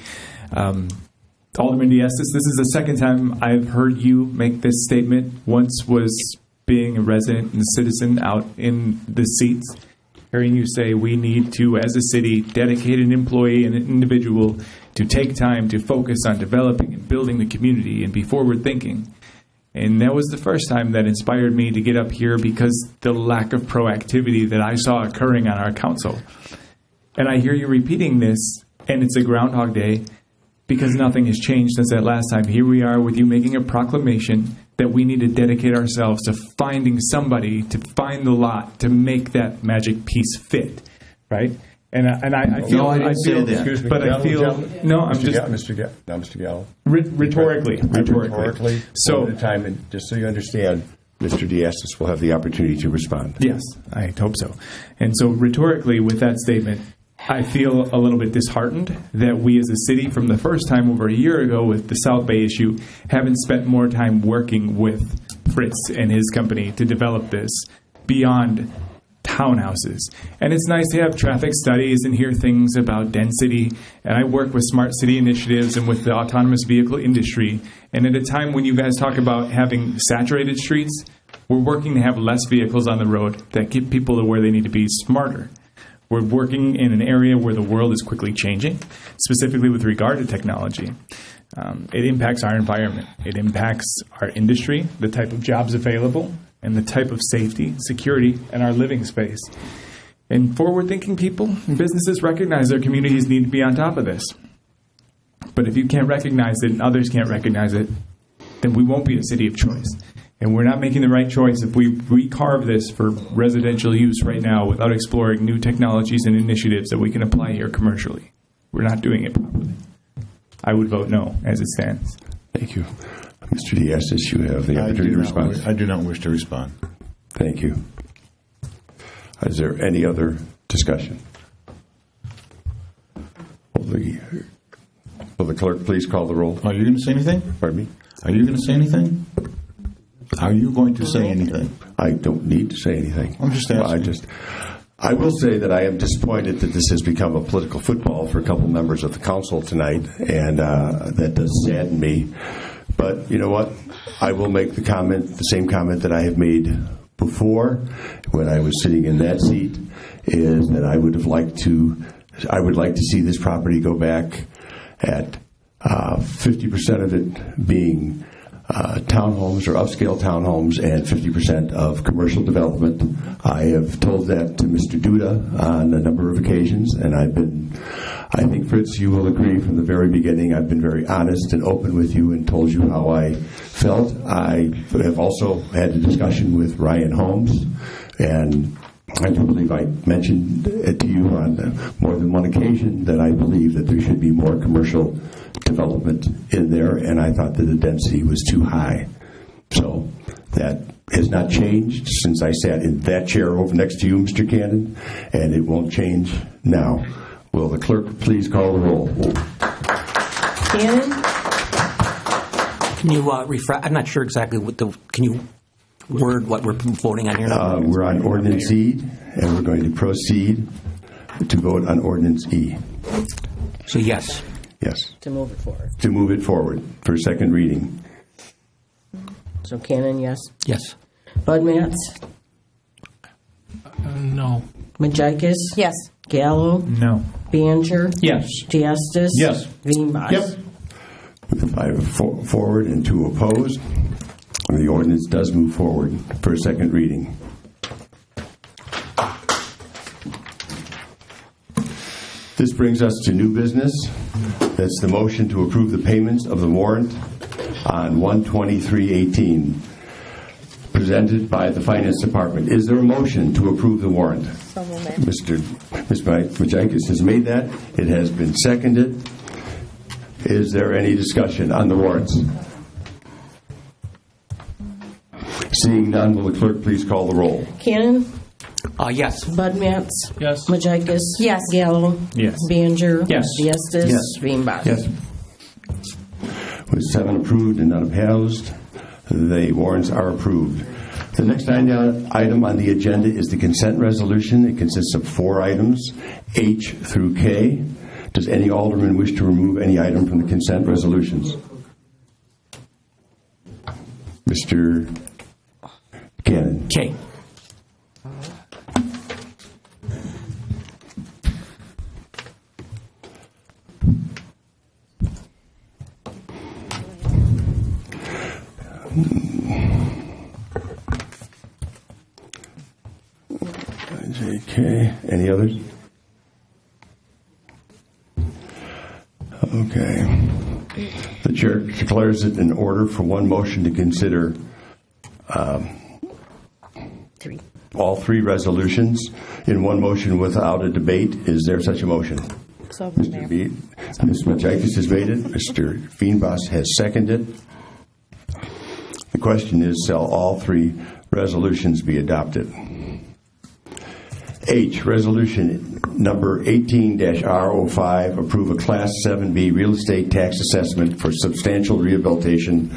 Alderman Diastis, this is the second time I've heard you make this statement. Once was being a resident and a citizen out in the seats, hearing you say we need to, as a city, dedicate an employee and an individual to take time to focus on developing and building the community and be forward-thinking. And that was the first time that inspired me to get up here, because the lack of proactivity that I saw occurring on our council. And I hear you repeating this, and it's a Groundhog Day, because nothing has changed since that last time. Here we are with you making a proclamation that we need to dedicate ourselves to finding somebody to find the lot to make that magic piece fit, right? And I feel, No, I didn't say that. excuse me, but I feel no. I'm just Mr. Gallo. Rhetorically. So one at a time, and just so you understand, Mr. Diastis will have the opportunity to respond. Yes, I hope so. And so rhetorically, with that statement, I feel a little bit disheartened that we as a city, from the first time over a year ago with the South Bay issue, haven't spent more time working with Fritz and his company to develop this beyond townhouses. And it's nice to have traffic studies and hear things about density. And I work with smart city initiatives and with the autonomous vehicle industry. And at a time when you guys talk about having saturated streets, we're working to have less vehicles on the road that get people to where they need to be smarter. We're working in an area where the world is quickly changing, specifically with regard to technology. It impacts our environment. It impacts our industry, the type of jobs available, and the type of safety, security, and our living space. And forward-thinking people and businesses recognize their communities need to be on top of this. But if you can't recognize it and others can't recognize it, then we won't be a city of choice. And we're not making the right choice if we recarve this for residential use right now without exploring new technologies and initiatives that we can apply here commercially. We're not doing it properly. I would vote no as it stands. Thank you. Mr. Diastis, you have the opportunity to respond. I do not wish to respond. Thank you. Is there any other discussion? Will the clerk please call the roll? Are you going to say anything? Pardon me? Are you going to say anything? Are you going to say anything? I don't need to say anything. I'm just asking. I will say that I am disappointed that this has become a political football for a couple members of the council tonight, and that does sadden me. But you know what? I will make the same comment that I have made before when I was sitting in that seat, is that I would like to see this property go back at 50% of it being townhomes or upscale townhomes and 50% of commercial development. I have told that to Mr. Duda on a number of occasions, and I think, Fritz, you will agree from the very beginning, I've been very honest and open with you and told you how I felt. I have also had a discussion with Ryan Holmes, and I do believe I mentioned it to you on more than one occasion that I believe that there should be more commercial development in there, and I thought that the density was too high. So that has not changed since I sat in that chair over next to you, Mr. Cannon, and it won't change now. Will the clerk please call the roll? Cannon? Can you refresh? I'm not sure exactly can you word what we're voting on here now? We're on Ordinance E, and we're going to proceed to vote on Ordinance E. So yes. Yes. To move it forward. To move it forward for second reading. So Cannon, yes. Yes. Bud Matts? No. Majikis? Yes. Gallo? No. Baner? Yes. Diastis? Yes. Veenbos? Yep. With 5 forward and 2 opposed, the ordinance does move forward for a second reading. This brings us to new business. That's the motion to approve the payments of the warrant on 1/23/18, presented by the Finance Department. Is there a motion to approve the warrant? Ms. Majikis has made that. It has been seconded. Is there any discussion on the warrants? Seeing none, will the clerk please call the roll? Cannon? Yes. Bud Matts? Yes. Majikis? Yes. Gallo? Yes. Baner? Yes. Diastis? Yes. Veenbos? Yes. With 7 approved and none opposed, the warrants are approved. The next item on the agenda is the consent resolution. It consists of 4 items, H through K. Does any alderman wish to remove any item from the consent resolutions? Mr. Cannon. K. Okay. Any others? Okay. The chair declares it in order for one motion to consider all three resolutions in one motion without a debate. Is there such a motion? So, Mr. Ms. Majikis has made it. Mr. Feenbos has seconded it. The question is, shall all three resolutions be adopted? H, resolution number 18-R05, approve a Class 7B real estate tax assessment for substantial rehabilitation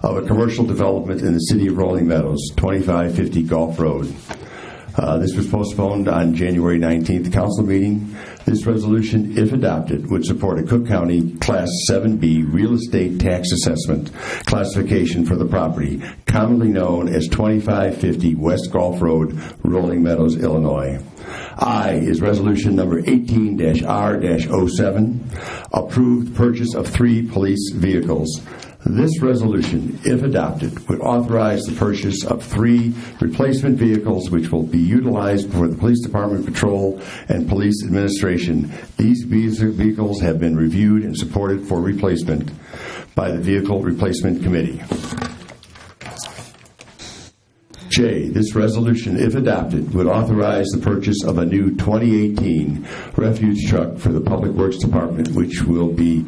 of a commercial development in the city of Rolling Meadows, 2550 Gulf Road. This was postponed on January 19th council meeting. This resolution, if adopted, would support a Cook County Class 7B real estate tax assessment classification for the property, commonly known as 2550 West Gulf Road, Rolling Meadows, Illinois. I is resolution number 18-R-07, approved purchase of 3 police vehicles. This resolution, if adopted, would authorize the purchase of 3 replacement vehicles which will be utilized for the police department patrol and police administration. These vehicles have been reviewed and supported for replacement by the Vehicle Replacement Committee. J, this resolution, if adopted, would authorize the purchase of a new 2018 refuse truck for the Public Works Department, which will be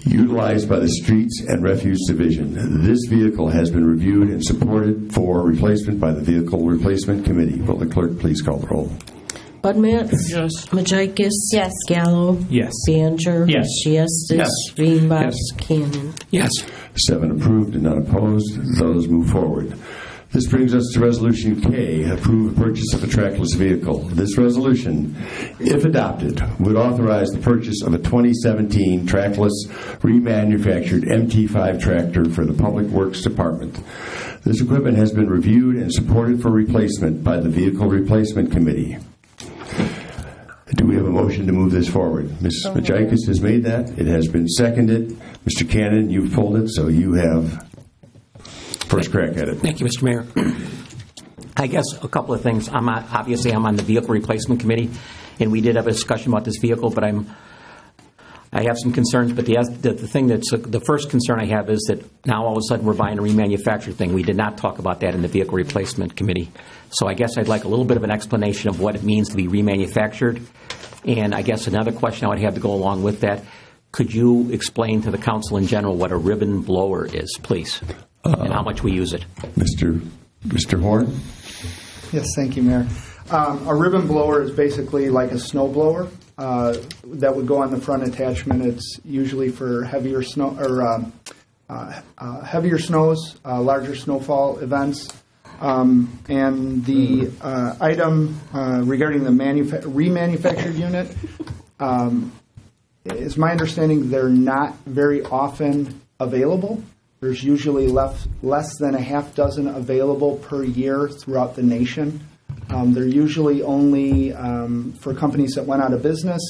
utilized by the Streets and Refuse Division. This vehicle has been reviewed and supported for replacement by the Vehicle Replacement Committee. Will the clerk please call the roll? Bud Matts? Yes. Majikis? Yes. Gallo? Yes. Baner? Yes. Chiestis? Yes. Veenbos? Yes. Cannon? Yes. 7 approved and none opposed. Those move forward. This brings us to Resolution K, approve the purchase of a trackless vehicle. This resolution, if adopted, would authorize the purchase of a 2017 trackless remanufactured MT5 tractor for the Public Works Department. This equipment has been reviewed and supported for replacement by the Vehicle Replacement Committee. Do we have a motion to move this forward? Ms. Majikis has made that. It has been seconded. Mr. Cannon, you've pulled it, so you have first crack at it. Thank you, Mr. Mayor. I guess a couple of things. I'm on the Vehicle Replacement Committee, and we did have a discussion about this vehicle, but I have some concerns. But the thing the first concern I have is that now all of a sudden we're buying a remanufactured thing. We did not talk about that in the Vehicle Replacement Committee. So I guess I'd like a little bit of an explanation of what it means to be remanufactured. And I guess another question I would have to go along with that, could you explain to the council in general what a ribbon blower is, please? And how much we use it. Mr. Horn? Yes, thank you, Mayor. A ribbon blower is basically like a snow blower that would go on the front attachment. It's usually for heavier snow or heavier snows, larger snowfall events. And the item regarding the remanufactured unit, is my understanding they're not very often available. There's usually less than a half dozen available per year throughout the nation. They're usually only for companies that went out of business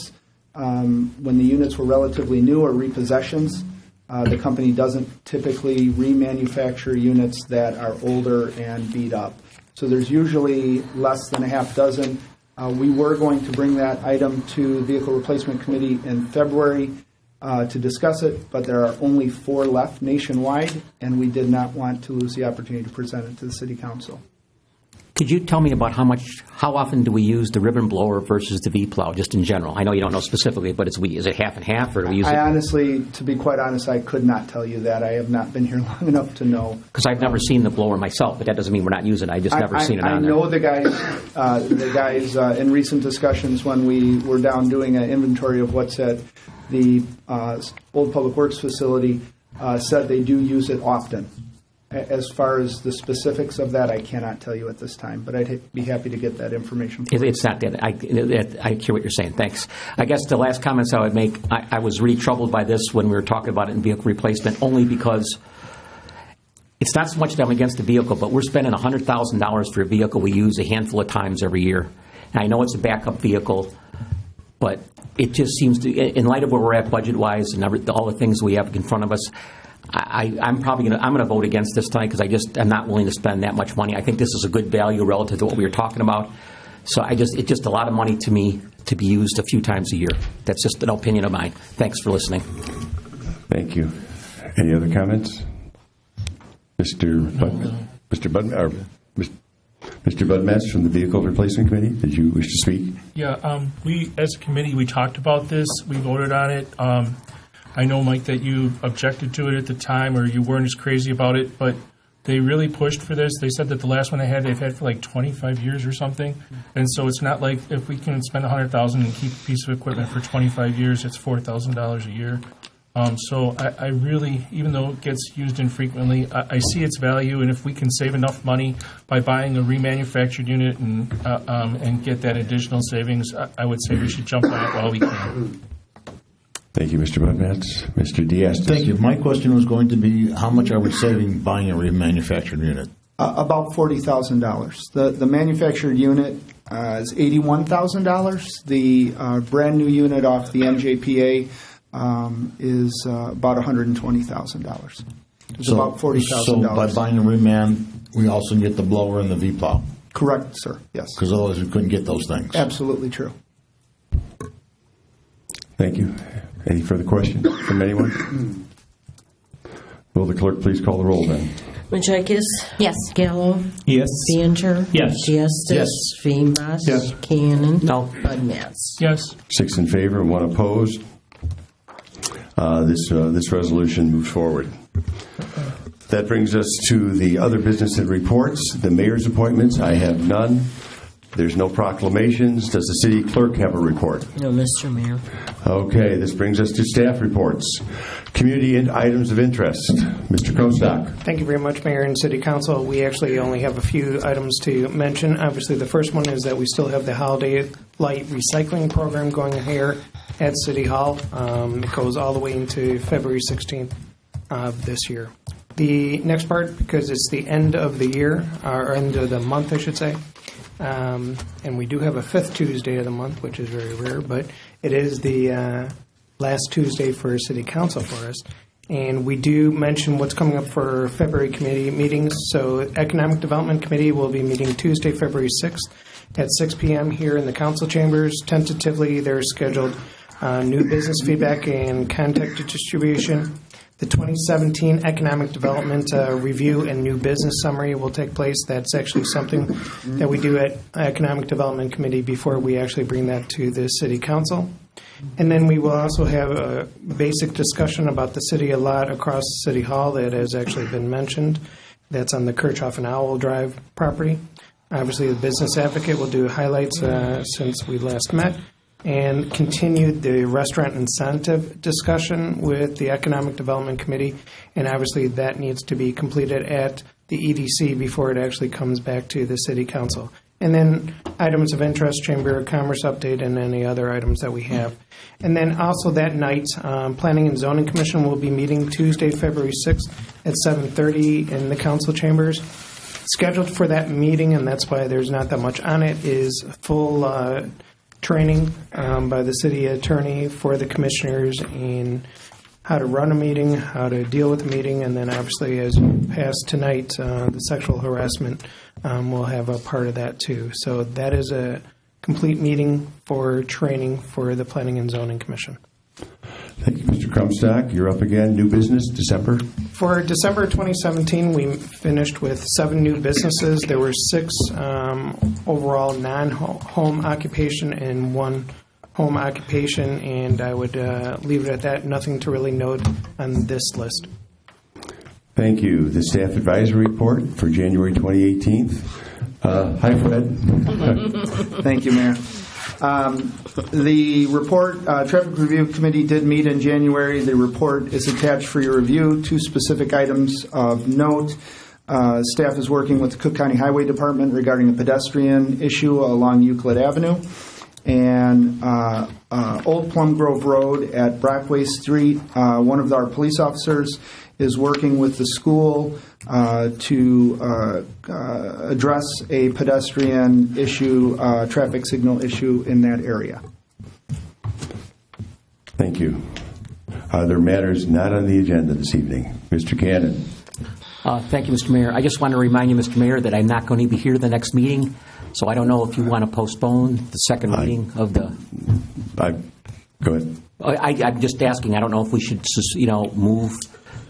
when the units were relatively new or repossessions. The company doesn't typically remanufacture units that are older and beat up. So there's usually less than a half dozen. We were going to bring that item to the Vehicle Replacement Committee in February to discuss it, but there are only 4 left nationwide, and we did not want to lose the opportunity to present it to the City Council. Could you tell me about how often do we use the ribbon blower versus the V-plow, just in general? I know you don't know specifically, but is it half and half, or do we use it? I honestly, to be quite honest, I could not tell you that. I have not been here long enough to know. Because I've never seen the blower myself, but that doesn't mean we're not using it. I've just never seen it on there. I know the guys in recent discussions when we were down doing an inventory of what's at the old Public Works facility, said they do use it often. As far as the specifics of that, I cannot tell you at this time, but I'd be happy to get that information. It's not that. I hear what you're saying. Thanks. I guess the last comments I would make, I was really troubled by this when we were talking about it in vehicle replacement, only because it's not so much that I'm against the vehicle, but we're spending $100,000 for a vehicle we use a handful of times every year. And I know it's a backup vehicle, but it just seems to, in light of where we're at budget-wise and all the things we have in front of us, I'm going to vote against this tonight because I'm not willing to spend that much money. I think this is a good value relative to what we were talking about. So it's just a lot of money to me to be used a few times a year. That's just an opinion of mine. Thanks for listening. Thank you. Any other comments? Mr. Budmetz from the Vehicle Replacement Committee, did you wish to speak? Yeah, we, as a committee, we talked about this. We voted on it. I know, Mike, that you objected to it at the time, or you weren't as crazy about it, but they really pushed for this. They said that the last one they've had for like 25 years or something. And so it's not like if we can spend $100,000 and keep a piece of equipment for 25 years, it's $4,000 a year. So I really, even though it gets used infrequently, I see its value, and if we can save enough money by buying a remanufactured unit and get that additional savings, I would say we should jump on it while we can. Thank you, Mr. Budmetz. Mr. Diaz. Thank you. My question was going to be, how much are we saving buying a remanufactured unit? About $40,000. The manufactured unit is $81,000. The brand new unit off the NJPA is about $120,000. It's about $40,000. So by buying a reman, we also get the blower and the V-plow? Correct, sir. Yes. Because otherwise we couldn't get those things. Absolutely true. Thank you. Any further questions from anyone? Will the clerk please call the roll then? Majikis? Yes. Gallo? Yes. Banter? Yes. Diastis? Yes. Veenbos? Yes. Cannon? No. Budmetz? Yes. 6 in favor and 1 opposed. This resolution moves forward. That brings us to the other business and reports. The mayor's appointments, I have none. There's no proclamations. Does the city clerk have a report? No, Mr. Mayor. Okay, this brings us to staff reports. Community and items of interest. Mr. Kostock. Thank you very much, Mayor and City Council. We actually only have a few items to mention. Obviously, the first one is that we still have the Holiday Light Recycling Program going here at City Hall. It goes all the way into February 16th of this year. The next part, because it's the end of the year, or end of the month, I should say, and we do have a fifth Tuesday of the month, which is very rare, but it is the last Tuesday for City Council for us. And we do mention what's coming up for February committee meetings. So Economic Development Committee will be meeting Tuesday, February 6th at 6 p.m. here in the council chambers. Tentatively, they're scheduled new business feedback and contact distribution. The 2017 Economic Development Review and New Business Summary will take place. That's actually something that we do at Economic Development Committee before we actually bring that to the City Council. And then we will also have a basic discussion about the city lot across City Hall that has actually been mentioned. That's on the Kirchhoff and Owl Drive property. Obviously, the Business Advocate will do highlights since we last met, and continued the restaurant incentive discussion with the Economic Development Committee. And obviously, that needs to be completed at the EDC before it actually comes back to the City Council. And then items of interest, Chamber of Commerce update, and any other items that we have. And then also that night, Planning and Zoning Commission will be meeting Tuesday, February 6th at 7:30 in the council chambers. Scheduled for that meeting, and that's why there's not that much on it, is full training by the city attorney for the commissioners in how to run a meeting, how to deal with a meeting, and then obviously as you pass tonight, the sexual harassment will have a part of that too. So that is a complete meeting for training for the Planning and Zoning Commission. Thank you, Mr. Crumstock. You're up again. New business, December? For December 2017, we finished with 7 new businesses. There were 6 overall non-home occupation and 1 home occupation, and I would leave it at that. Nothing to really note on this list. Thank you. The staff advisory report for January 2018. Hi, Fred. Thank you, Mayor. The report, Traffic Review Committee did meet in January. The report is attached for your review. 2 specific items of note. Staff is working with the Cook County Highway Department regarding a pedestrian issue along Euclid Avenue. And Old Plum Grove Road at Brockway Street, one of our police officers is working with the school to address a pedestrian issue, traffic signal issue in that area. Thank you. Are there matters not on the agenda this evening? Mr. Cannon. Thank you, Mr. Mayor. I just want to remind you, Mr. Mayor, that I'm not going to be here the next meeting, so I don't know if you want to postpone the second reading of the... Go ahead. I'm just asking. I don't know if we should, move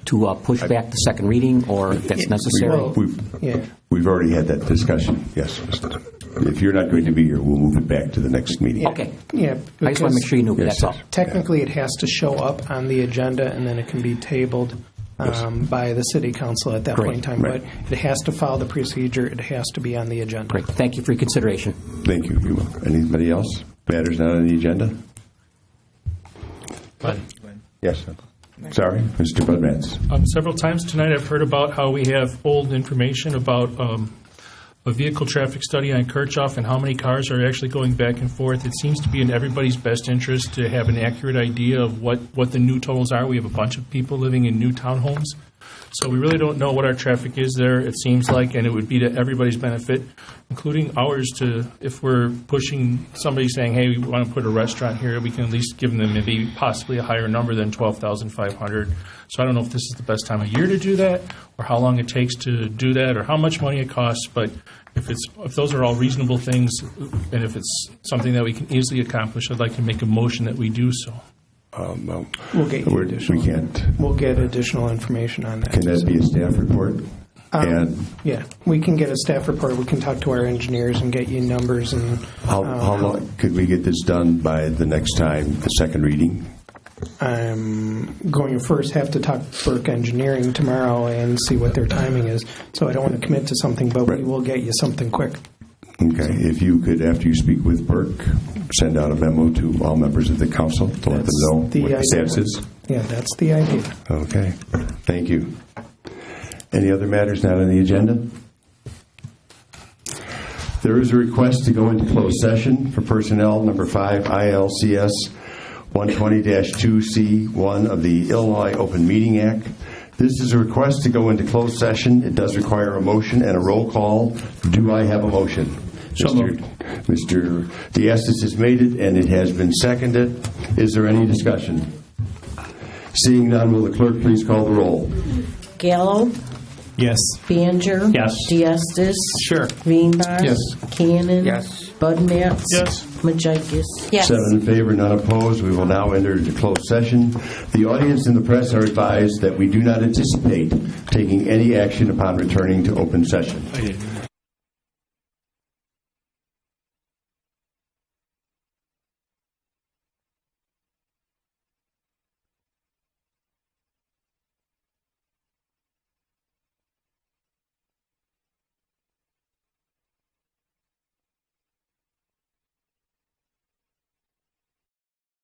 push back the second reading, or if that's necessary? We've already had that discussion, yes. If you're not going to be here, we'll move it back to the next meeting. Okay. Yeah, I just want to make sure you knew, Yes, that's all. technically it has to show up on the agenda and then it can be tabled by the city council at that Great. point in time. Right. But it has to follow the procedure. It has to be on the agenda. Great. Thank you for your consideration. Thank you. You will. Anybody else? Matters not on the agenda? Yes. Sorry, Mr. Budmats. Several times tonight I've heard about how we have old information about a vehicle traffic study on Kirchhoff and how many cars are actually going back and forth. It seems to be in everybody's best interest to have an accurate idea of what the new totals are. We have a bunch of people living in new townhomes, so we really don't know what our traffic is there, it seems like, and it would be to everybody's benefit, including ours, to, if we're pushing somebody saying, hey, we want to put a restaurant here, we can at least give them maybe possibly a higher number than 12,500. So I don't know if this is the best time of year to do that, or how long it takes to do that, or how much money it costs, but if those are all reasonable things, and if it's something that we can easily accomplish, I'd like to make a motion that we do so. No. We'll get you We can't. We'll get additional information on that. Can that be a staff report? Yeah, we can get a staff report. We can talk to our engineers and get you numbers. And How long could we get this done by the next time, the second reading? I'm going to first have to talk to Burke Engineering tomorrow and see what their timing is. So I don't want to commit to something, but we will get you something quick. Okay. If you could, after you speak with Burke, send out a memo to all members of the council to let them know what the status is. Yeah, that's the idea. Okay. Thank you. Any other matters not on the agenda? There is a request to go into closed session for personnel, number 5 ILCS 120-2C1 of the Illinois Open Meeting Act. This is a request to go into closed session. It does require a motion and a roll call. Do I have a motion? Mr. Diastis has made it, and it has been seconded. Is there any discussion? Seeing none, will the clerk please call the roll? Gallo? Yes. Baner? Yes. Diastis? Sure. Veenbos? Yes. Cannon? Yes. Budmats? Yes. Majikis? 7 in favor, none opposed. We will now enter into closed session. The audience and the press are advised that we do not anticipate taking any action upon returning to open session.